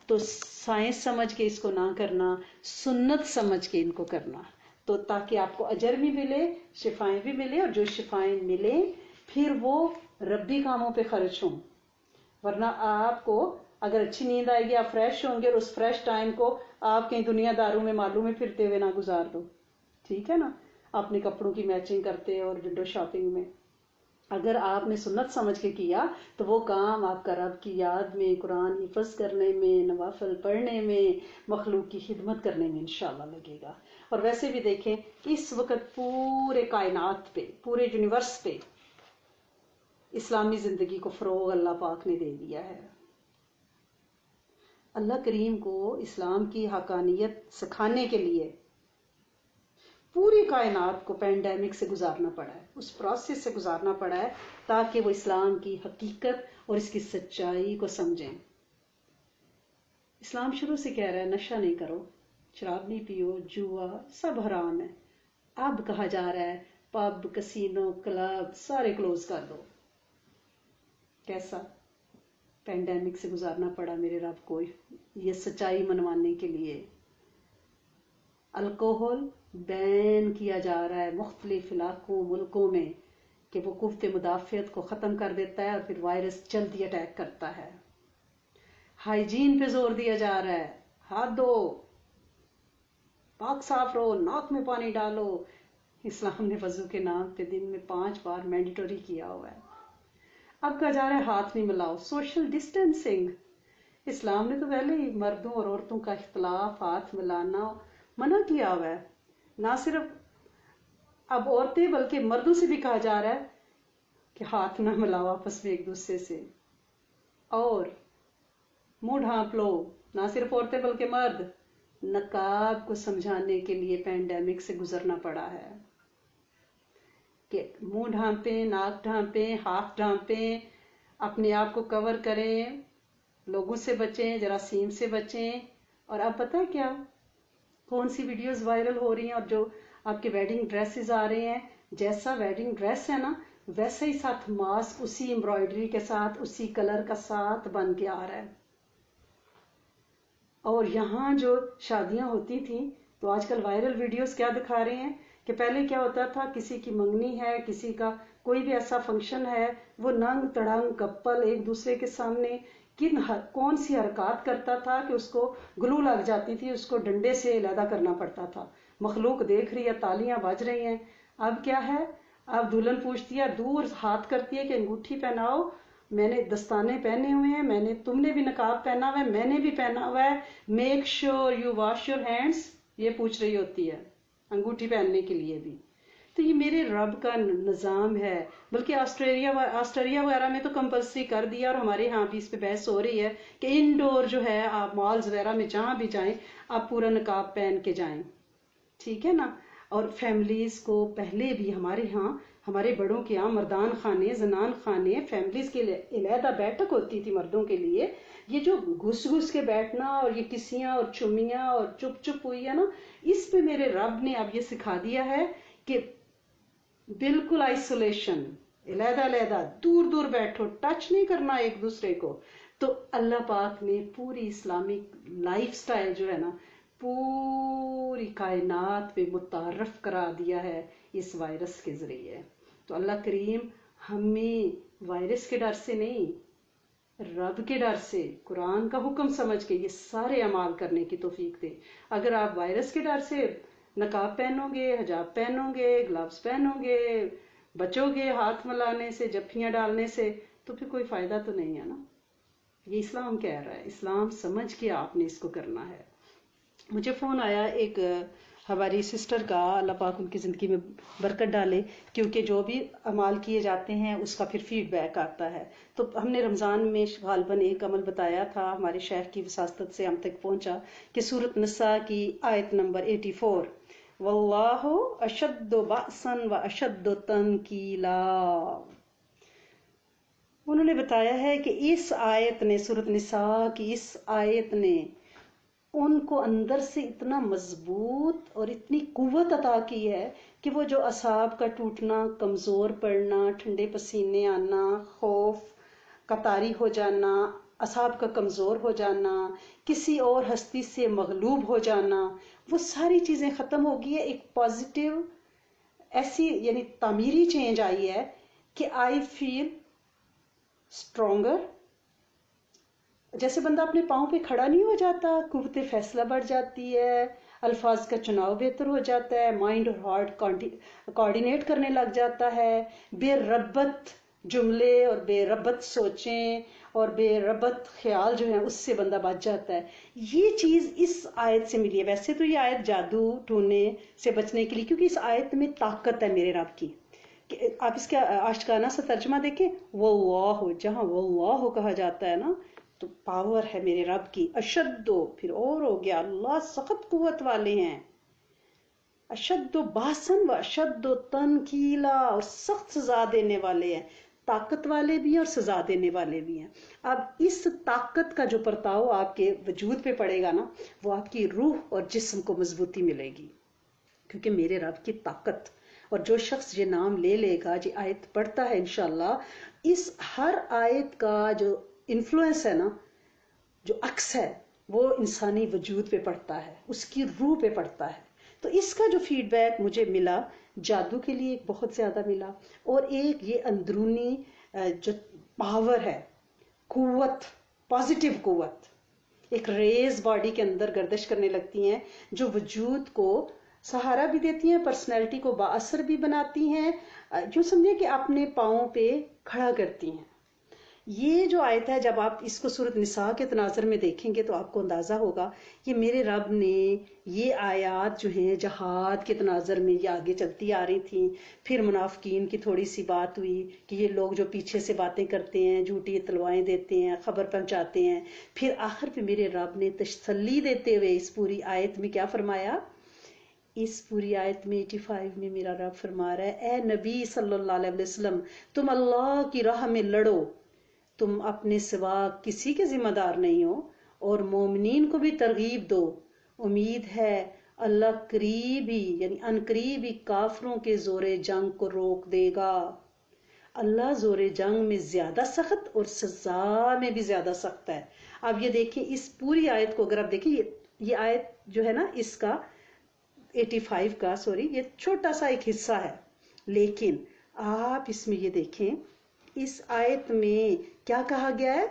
تو سائنس سمجھ کے اس کو نہ کرنا، سنت سمجھ کے ان کو کرنا، تو تاکہ آپ کو اجر بھی ملے، شفائیں بھی ملے، اور جو شفائیں ملیں پھر وہ ربی کاموں پہ خرچ ہوں. ورنہ آپ کو اگر اچھی نیند آئے گی، آپ فریش ہوں گے، اور اس فریش ٹائم کو آپ کہیں دنیا داروں میں معلوم میں پھرتے ہوئے نہ گزار دو. ٹھیک ہے نا، اپنے کپڑوں کی میچنگ کرتے اور ونڈو شاپنگ میں. اگر آپ نے سنت سمجھ کے کیا تو وہ کام آپ کا رب کی یاد میں، قرآن حفظ کرنے میں، نوافل پڑھنے میں، مخلوق کی خدمت کرنے میں انشاءاللہ لگے گا. اور ویسے بھی دیکھیں اس وقت پورے کائنات پہ، پورے یونیورس پہ اسلامی زندگی کو فروغ اللہ پاک نے دے دیا ہے. اللہ کریم کو اسلام کی حقانیت سکھانے کے لیے پوری کائنات کو پینڈیمک سے گزارنا پڑا ہے، اس پروسیس سے گزارنا پڑا ہے تاکہ وہ اسلام کی حقیقت اور اس کی سچائی کو سمجھیں. اسلام شروع سے کہہ رہا ہے نشہ نہیں کرو، شراب نہیں پیو، جوا سب حرام ہے. اب کہا جا رہا ہے پب، کسینو، کلب سارے کلوز کر دو. کیسا پینڈیمک سے گزارنا پڑا میرے رب کو یہ سچائی منوانے کے لیے. الکوہل بین کیا جا رہا ہے مختلف علاقوں، ملکوں میں کہ وہ قوت مدافعت کو ختم کر دیتا ہے اور پھر وائرس جلدی اٹیک کرتا ہے. ہائیجین پہ زور دیا جا رہا ہے، ہاتھ دھو، پاک صاف رہو، ناک میں پانی ڈالو. اسلام نے وضو کے نام پہ دن میں 5 بار مینڈیٹوری کیا ہوا ہے. اب کہا جا رہا ہے ہاتھ نہیں ملاؤ، سوشل ڈسٹینسنگ. اسلام نے تو پہلے ہی مردوں اور عورتوں کا اختلاف، ہاتھ ملانا منع کیا ہوا ہے. نہ صرف اب عورتیں بلکہ مردوں سے بھی کہا جا رہا ہے کہ ہاتھ نہ ملاؤ آپس میں ایک دوسرے سے، اور منہ ڈھانپ لو. نہ صرف عورتیں بلکہ مرد. نقاب کو سمجھانے کے لیے پینڈیمک سے گزرنا پڑا ہے کہ منہ ڈھانپیں، ناک ڈھانپیں، ہاتھ ڈھانپیں، اپنے آپ کو کور کریں، لوگوں سے بچیں، جراثیم سے بچیں. اور اب پتہ ہے کیا کون سی ویڈیوز وائرل ہو رہی ہیں اور جو آپ کے ویڈنگ ڈریسز آ رہے ہیں، جیسا ویڈنگ ڈریس ہے نا ویسا ہی ساتھ ماسک اسی امبرائڈری کے ساتھ، اسی کلر کا ساتھ بن کے آ رہا ہے. اور یہاں جو شادیاں ہوتی تھیں تو آج کل وائرل ویڈیوز کیا دکھا رہے ہیں کہ پہلے کیا ہوتا تھا، کسی کی منگنی ہے، کسی کا کوئی بھی ایسا فنکشن ہے، وہ ننگ تڑنگ کپل ایک دوسرے کے سامنے کون سی حرکات کرتا تھا کہ اس کو گلو لگ جاتی تھی، اس کو ڈنڈے سے علیحدہ کرنا پڑتا تھا. مخلوق دیکھ رہی ہے، تالیاں بج رہی ہیں. اب کیا ہے، اب دلہن پوچھتی ہے، دور ہاتھ کرتی ہے کہ انگوٹھی پہناؤ، میں نے دستانے پہنے ہوئے ہیں، تم نے بھی نقاب پہنا ہوا ہے، میں نے بھی پہنا ہوا ہے، make sure you wash your hands, یہ پوچھ رہی ہوتی ہے انگوٹھی پہننے کے لیے بھی. تو یہ میرے رب کا نظام ہے. بلکہ آسٹریلیا وغیرہ میں تو کمپلسری کر دیا، اور ہمارے ہاں بھی اس پہ بحث ہو رہی ہے کہ انڈور جو ہے آپ مالز وغیرہ میں جہاں بھی جائیں آپ پورا نقاب پہن کے جائیں. ٹھیک ہے نا. اور فیملیز کو پہلے بھی ہمارے ہاں، ہمارے بڑوں کے یہاں مردان خانے، زنان خانے، فیملیز کے لیے علیحدہ بیٹھک ہوتی تھی مردوں کے لیے. یہ جو گھس گھس کے بیٹھنا اور یہ کسیاں اور چمیاں اور چپ چپ ہوئی ہے نا، اس پہ میرے رب نے اب یہ سکھا دیا ہے کہ بالکل آئسولیشن، علیحدہ علیحدہ، دور دور بیٹھو، ٹچ نہیں کرنا ایک دوسرے کو. تو اللہ پاک نے پوری اسلامک لائف سٹائل جو ہے نا پوری کائنات پہ متعارف کرا دیا ہے اس وائرس کے ذریعے. تو اللہ کریم ہمیں وائرس کے ڈر سے نہیں، رب کے ڈر سے، قرآن کا حکم سمجھ کے یہ سارے اعمال کرنے کی توفیق دے. اگر آپ وائرس کے ڈر سے نقاب پہنو گے، حجاب پہنو گے، گلوز پہنو گے، بچو گے ہاتھ ملانے سے، جپھیاں ڈالنے سے، تو پھر کوئی فائدہ تو نہیں ہے نا. یہ اسلام کہہ رہا ہے، اسلام سمجھ کے آپ نے اس کو کرنا ہے. مجھے فون آیا ایک ہماری سسٹر کا، اللہ پاک ان کی زندگی میں برکت ڈالے، کیونکہ جو بھی اعمال کیے جاتے ہیں اس کا پھر فیڈ بیک آتا ہے. تو ہم نے رمضان میں غالباً ایک عمل بتایا تھا، ہمارے شیخ کی وساطت سے ہم تک پہنچا کہ سورۃ نساء کی آیت نمبر 84، واللہ اشد بأسا و اشد تنکیلا. انہوں نے بتایا ہے کہ اس آیت نے، سورۃ نساء کی اس آیت نے ان کو اندر سے اتنا مضبوط اور اتنی قوت عطا کی ہے کہ وہ جو اعصاب کا ٹوٹنا، کمزور پڑنا، ٹھنڈے پسینے آنا، خوف کا طاری ہو جانا، اعصاب کا کمزور ہو جانا، کسی اور ہستی سے مغلوب ہو جانا، وہ ساری چیزیں ختم ہو گئی ہے. ایک پازیٹیو ایسی یعنی تعمیری چینج آئی ہے کہ آئی فیل اسٹرانگر. جیسے بندہ اپنے پاؤں پہ کھڑا نہیں ہو جاتا، قوت فیصلہ بڑھ جاتی ہے، الفاظ کا چناؤ بہتر ہو جاتا ہے، مائنڈ اور ہارٹ کوآرڈینیٹ کرنے لگ جاتا ہے، بے ربط جملے اور بے ربط سوچیں اور بے ربط خیال جو ہیں اس سے بندہ بچ جاتا ہے. یہ چیز اس آیت سے ملی ہے. ویسے تو یہ آیت جادو ٹونے سے بچنے کے لیے، کیونکہ اس آیت میں طاقت ہے میرے رب کی. کہ آپ اس کا آشکارانہ سا ترجمہ دیکھیں، واللہ، جہاں واللہ کہا جاتا ہے نا تو پاور ہے میرے رب کی. اشدو، پھر اور ہو گیا، اللہ سخت قوت والے ہیں. اشد و باسن و اشد و تنکیلا، اور سخت سزا دینے والے ہیں. طاقت والے بھی ہیں اور سزا دینے والے بھی ہیں. اب اس طاقت کا جو پرتاؤ آپ کے وجود پہ پڑے گا نا، وہ آپ کی روح اور جسم کو مضبوطی ملے گی، کیونکہ میرے رب کی طاقت. اور جو شخص یہ نام لے لے گا، یہ آیت پڑھتا ہے انشاءاللہ، اس ہر آیت کا جو انفلوئنس ہے نا، جو عکس ہے، وہ انسانی وجود پہ پڑتا ہے، اس کی روح پہ پڑتا ہے. تو اس کا جو فیڈ بیک مجھے ملا جادو کے لیے بہت زیادہ ملا. اور ایک یہ اندرونی جو پاور ہے، قوت، پازیٹیو قوت، ایک ریز باڈی کے اندر گردش کرنے لگتی ہیں جو وجود کو سہارا بھی دیتی ہیں، پرسنالٹی کو بااثر بھی بناتی ہیں، جو سمجھیں کہ اپنے پاؤں پہ کھڑا کرتی ہیں. یہ جو آیت ہے، جب آپ اس کو سورۃ نساء کے تناظر میں دیکھیں گے تو آپ کو اندازہ ہوگا کہ میرے رب نے یہ آیات جو ہیں جہاد کے تناظر میں یہ آگے چلتی آ رہی تھیں. پھر منافقین کی تھوڑی سی بات ہوئی کہ یہ لوگ جو پیچھے سے باتیں کرتے ہیں، جھوٹی اطلاعیں دیتے ہیں، خبر پہنچاتے ہیں. پھر آخر پہ میرے رب نے تسلی دیتے ہوئے اس پوری آیت میں کیا فرمایا؟ اس پوری آیت میں 85 میں میرا رب فرما رہا ہے، اے نبی صلی اللہ علیہ وسلم، تم اللہ کی راہ میں لڑو، تم اپنے سوا کسی کے ذمہ دار نہیں ہو، اور مومنین کو بھی ترغیب دو. امید ہے اللہ قریب ہی، یعنی ان قریب ہی کافروں کے زور جنگ کو روک دے گا. اللہ زور جنگ میں زیادہ سخت اور سزا میں بھی زیادہ سخت ہے. اب یہ دیکھیں اس پوری آیت کو، اگر آپ دیکھیں یہ آیت جو ہے نا، اس کا 85 کا، یہ چھوٹا سا ایک حصہ ہے، لیکن آپ اس میں یہ دیکھیں اس آیت میں کیا کہا گیا ہے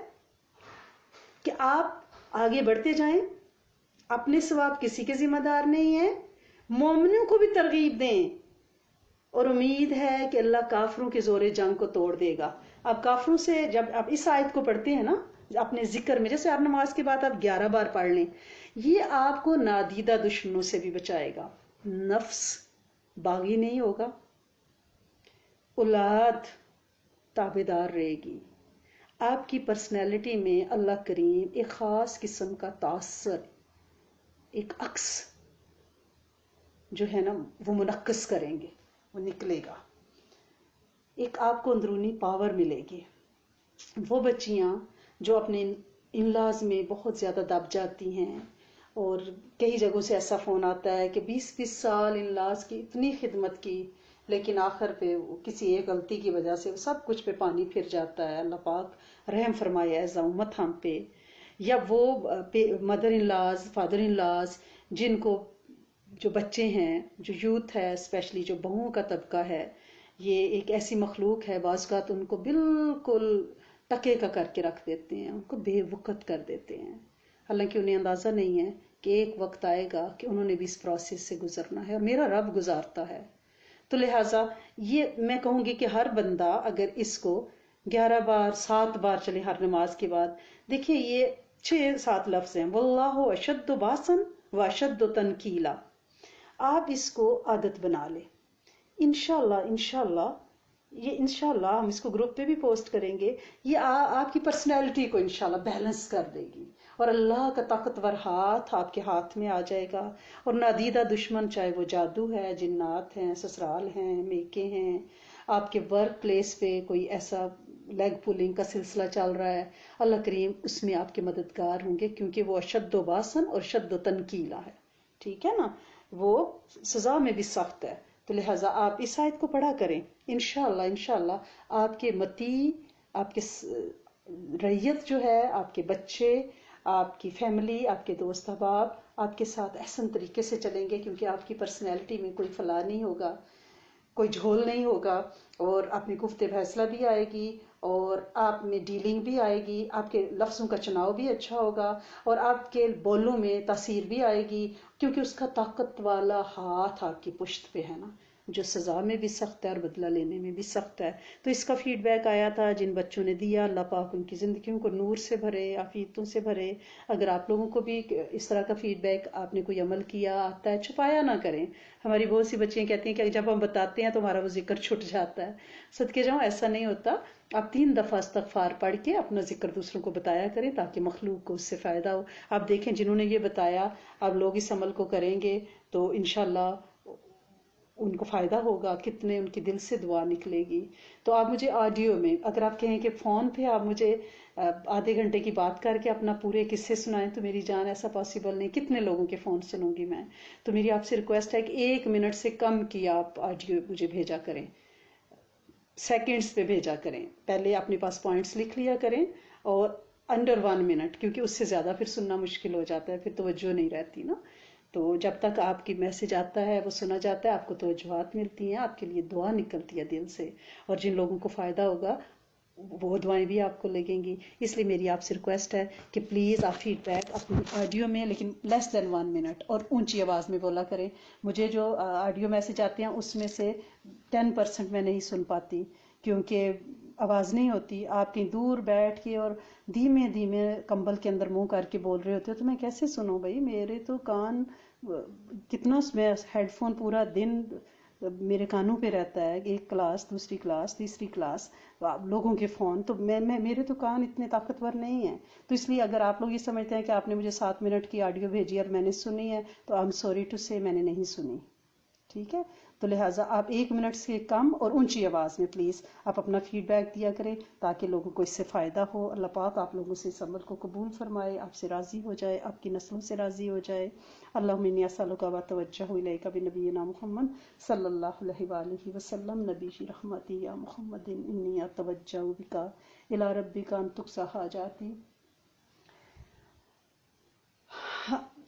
کہ آپ آگے بڑھتے جائیں، اپنے سوا آپ کسی کے ذمہ دار نہیں ہیں، مومنوں کو بھی ترغیب دیں، اور امید ہے کہ اللہ کافروں کے زور جنگ کو توڑ دے گا. اب کافروں سے جب آپ اس آیت کو پڑھتے ہیں نا اپنے ذکر میں، جیسے آپ نماز کے بعد آپ 11 بار پڑھ لیں، یہ آپ کو نادیدہ دشمنوں سے بھی بچائے گا. نفس باغی نہیں ہوگا، اولاد تابعدار رہے گی، آپ کی پرسنالٹی میں اللہ کریم ایک خاص قسم کا تاثر، ایک عکس جو ہے نا وہ منعکس کریں گے، وہ نکلے گا. ایک آپ کو اندرونی پاور ملے گی. وہ بچیاں جو اپنے ان-لاز میں بہت زیادہ دب جاتی ہیں، اور کئی جگہوں سے ایسا فون آتا ہے کہ 20-20 سال ان-لاز کی اتنی خدمت کی، لیکن آخر پہ کسی ایک غلطی کی وجہ سے سب کچھ پہ پانی پھر جاتا ہے. اللہ پاک رحم فرمائے ایز امت ہم پہ. یا وہ مدر ان-لاز، فادر ان-لاز، جن کو جو بچے ہیں، جو یوتھ ہے، اسپیشلی جو بہوؤں کا طبقہ ہے، یہ ایک ایسی مخلوق ہے، بعض اوقات ان کو بالکل ٹکے کا کر کے رکھ دیتے ہیں، ان کو بے وقت کر دیتے ہیں، حالانکہ انہیں اندازہ نہیں ہے کہ ایک وقت آئے گا کہ انہوں نے بھی اس پروسیس سے گزرنا ہے، اور میرا رب گزارتا ہے. تو لہٰذا یہ میں کہوں گی کہ ہر بندہ اگر اس کو 11 بار 7 بار چلے ہر نماز کے بعد، دیکھیں یہ 6-7 لفظ ہیں، واللہ اشد باسن و اشد تنکیلا. آپ اس کو عادت بنا لیں انشاءاللہ. یہ انشاءاللہ ہم اس کو گروپ پہ بھی پوسٹ کریں گے. یہ آپ کی پرسنالٹی کو انشاءاللہ بیلنس کر دے گی، اور اللہ کا طاقتور ہاتھ آپ کے ہاتھ میں آ جائے گا. اور نادیدہ دشمن، چاہے وہ جادو ہے، جنات ہیں، سسرال ہیں، میکے ہیں، آپ کے ورک پلیس پہ کوئی ایسا لیگ پولنگ کا سلسلہ چل رہا ہے، اللہ کریم اس میں آپ کے مددگار ہوں گے، کیونکہ وہ اشد و باسن اور شد و تنکیلا ہے. ٹھیک ہے نا، وہ سزا میں بھی سخت ہے. تو لہٰذا آپ اس آیت کو پڑھا کریں انشاءاللہ آپ کے متی، آپ کے ریت جو ہے، آپ کے بچے، آپ کی فیملی، آپ کے دوست احباب آپ کے ساتھ احسن طریقے سے چلیں گے، کیونکہ آپ کی پرسنالٹی میں کوئی فلاح نہیں ہوگا. کوئی جھول نہیں ہوگا، اور آپ میں گفت فیصلہ بھی آئے گی، اور آپ میں ڈیلنگ بھی آئے گی، آپ کے لفظوں کا چناؤ بھی اچھا ہوگا، اور آپ کے بولوں میں تاثیر بھی آئے گی، کیونکہ اس کا طاقت والا ہاتھ آپ کی پشت پہ ہے نا، جو سزا میں بھی سخت ہے اور بدلہ لینے میں بھی سخت ہے۔ تو اس کا فیڈ بیک آیا تھا جن بچوں نے دیا، اللہ پاک ان کی زندگیوں کو نور سے بھرے، عافیتوں سے بھرے۔ اگر آپ لوگوں کو بھی اس طرح کا فیڈ بیک، آپ نے کوئی عمل کیا آتا ہے، چھپایا نہ کریں۔ ہماری بہت سی بچیاں کہتی ہیں کہ جب ہم بتاتے ہیں تو ہمارا وہ ذکر چھٹ جاتا ہے۔ صدقے جاؤں، ایسا نہیں ہوتا۔ آپ 3 دفعہ استغفار پڑھ کے اپنا ذکر دوسروں کو بتایا کریں تاکہ مخلوق کو اس سے فائدہ ہو۔ آپ دیکھیں جنہوں نے یہ بتایا، اب لوگ اس عمل کو کریں گے تو انشاءاللہ ان کو فائدہ ہوگا، کتنے ان کے دل سے دعا نکلے گی۔ تو آپ مجھے آڈیو میں، اگر آپ کہیں کہ فون پہ آپ مجھے آدھے گھنٹے کی بات کر کے اپنا پورے قصے سنائیں تو میری جان ایسا پاسبل نہیں، کتنے لوگوں کے فون سنوں گی میں؟ تو میری آپ سے ریکویسٹ ہے کہ 1 منٹ سے کم کی آپ آڈیو مجھے بھیجا کریں، سیکنڈز پہ بھیجا کریں، پہلے اپنے پاس پوائنٹس لکھ لیا کریں، اور انڈر 1 منٹ، کیونکہ اس سے زیادہ پھر سننا مشکل ہو جاتا ہے، پھر توجہ نہیں رہتی نا۔ تو جب تک آپ کی میسج آتا ہے، وہ سنا جاتا ہے، آپ کو توجہات ملتی ہیں، آپ کے لیے دعا نکلتی ہے دل سے، اور جن لوگوں کو فائدہ ہوگا وہ دعائیں بھی آپ کو لگیں گی۔ اس لیے میری آپ سے ریکویسٹ ہے کہ پلیز آپ فیڈ بیک اپنی آڈیو میں، لیکن لیس دین 1 منٹ، اور اونچی آواز میں بولا کریں۔ مجھے جو آڈیو میسج آتے ہیں اس میں سے 10% میں نہیں سن پاتی، کیونکہ آواز نہیں ہوتی۔ آپ کہیں دور بیٹھ کے اور دھیمے دھیمے کمبل کے اندر منہ کر کے بول رہے ہوتے ہو تو میں کیسے سنوں بھائی؟ میرے تو کان کتنا، میں ہیڈ فون پورا دن میرے کانوں پہ رہتا ہے، ایک کلاس، دوسری کلاس، تیسری کلاس، لوگوں کے فون، تو میرے تو کان اتنے طاقتور نہیں ہیں۔ تو اس لیے اگر آپ لوگ یہ سمجھتے ہیں کہ آپ نے مجھے 7 منٹ کی آڈیو بھیجی اور میں نے سنی ہے تو آئی ایم سوری ٹو سے میں نے نہیں سنی، ٹھیک ہے؟ تو لہٰذا آپ 1 منٹ سے کم اور اونچی آواز میں پلیز آپ اپنا فیڈ بیک دیا کریں تاکہ لوگوں کو اس سے فائدہ ہو۔ اللہ پاک آپ لوگوں سے اس عمل کو قبول فرمائے، آپ سے راضی ہو جائے، آپ کی نسلوں سے راضی ہو جائے۔ اللہم انی اسألک واتوجہ الیک بنبینا محمد صلی اللہ علیہ وآلہ وسلم، نبی رحمتی یا محمد انی اتوجہ بک الی ربک ان تقضی حاجاتی۔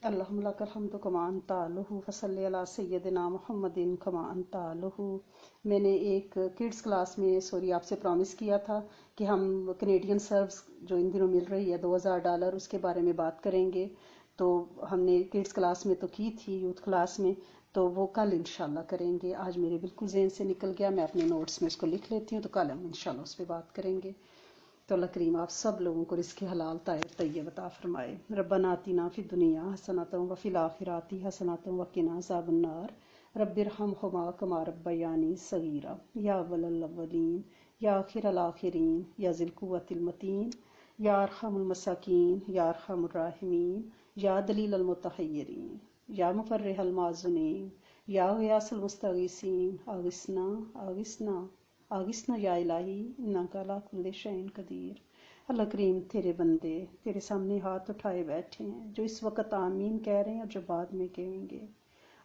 اللہم لک الحمد کما انت اہلہ فصلی علی سیدنا محمد کما انت اہلہ۔ میں نے ایک کڈس کلاس میں آپ سے پرومس کیا تھا کہ ہم کینیڈین سروس جو ان دنوں مل رہی ہے $2000، اس کے بارے میں بات کریں گے۔ تو ہم نے کڈس کلاس میں تو کی تھی، یوتھ کلاس میں، تو وہ کل انشاءاللہ کریں گے۔ آج میرے بالکل ذہن سے نکل گیا، میں اپنے نوٹس میں اس کو لکھ لیتی ہوں، تو کل ہم انشاءاللہ اس پہ بات کریں گے۔ تو اللہ کریم آپ سب لوگوں کو رزق حلال طاہر طیب عطا فرمائے۔ ربنا آتنا فی الدنیا حسنۃ وفی الآخرۃ حسنۃ وقنا عذاب النار۔ رب ارحمہما کما ربیانی صغیرا، یا اول الاولین یا آخر الآخرین یا ذی القوۃ المتین یا ارحم المساکین یا ارحم الراحمین یا دلیل المتحیرین یا مفرح المعذونین یا غیاث المستغیثین، آغثنا آغثنا آغثنا یا الہی انک علی کل شیء قدیر۔ اللہ کریم تیرے بندے تیرے سامنے ہاتھ اٹھائے بیٹھے ہیں، جو اس وقت آمین کہہ رہے ہیں اور جو بعد میں کہیں گے۔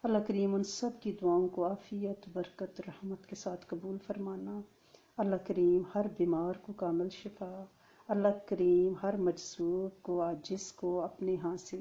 اللہ کریم ان سب کی دعاؤں کو عافیت، برکت، رحمت کے ساتھ قبول فرمانا۔ اللہ کریم ہر بیمار کو کامل شفا، اللہ کریم ہر مجذوب کو، عاجز کو اپنے ہاں سے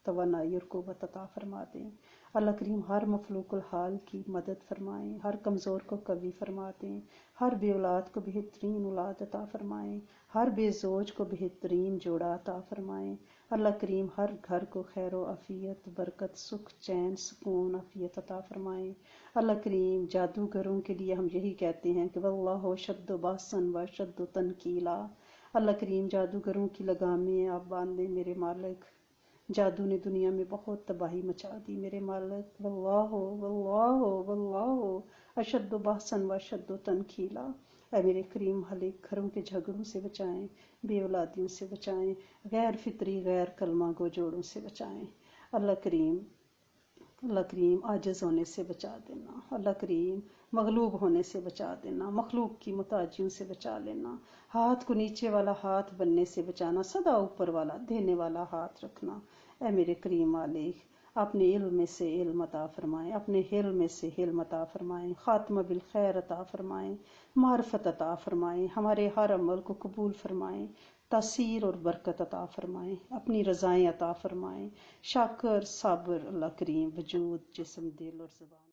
توانائی اور قوت عطا فرما دیں۔ اللہ کریم ہر مخلوق الحال کی مدد فرمائیں، ہر کمزور کو قوی فرما دیں، ہر بے اولاد کو بہترین اولاد عطا فرمائیں، ہر بے زوج کو بہترین جوڑا عطا فرمائیں۔ اللہ کریم ہر گھر کو خیر و عافیت، برکت، سکھ، چین، سکون، عافیت عطا فرمائیں۔ اللہ کریم جادوگروں کے لیے ہم یہی کہتے ہیں کہ واللہ اشد باسن و اشد تنکیلا۔ اللہ کریم جادوگروں کی لگامیں آپ باندھیں میرے مالک، جادو نے دنیا میں بہت تباہی مچا دی میرے مالک۔ واللہ واللہ واللہ اشد باسن و اشد تنکیلا۔ اے میرے کریم مالک گھروں کے جھگڑوں سے بچائیں، بے اولادیوں سے بچائیں، غیر فطری غیر کلمہ گو جوڑوں سے بچائیں۔ اللہ کریم عاجز ہونے سے بچا دینا، اللہ کریم مغلوب ہونے سے بچا دینا، مخلوق کی محتاجیوں سے بچا لینا، ہاتھ کو نیچے والا ہاتھ بننے سے بچانا، سدا اوپر والا دینے والا ہاتھ رکھنا۔ اے میرے کریم مالک اپنے علم میں سے علم عطا فرمائیں، اپنے حلم میں سے حلم عطا فرمائیں، خاتمہ بالخیر عطا فرمائیں، معرفت عطا فرمائیں، ہمارے ہر عمل کو قبول فرمائیں، تاثیر اور برکت عطا فرمائیں، اپنی رضائیں عطا فرمائیں، شاکر صابر اللہ کریم وجود جسم دل اور زبان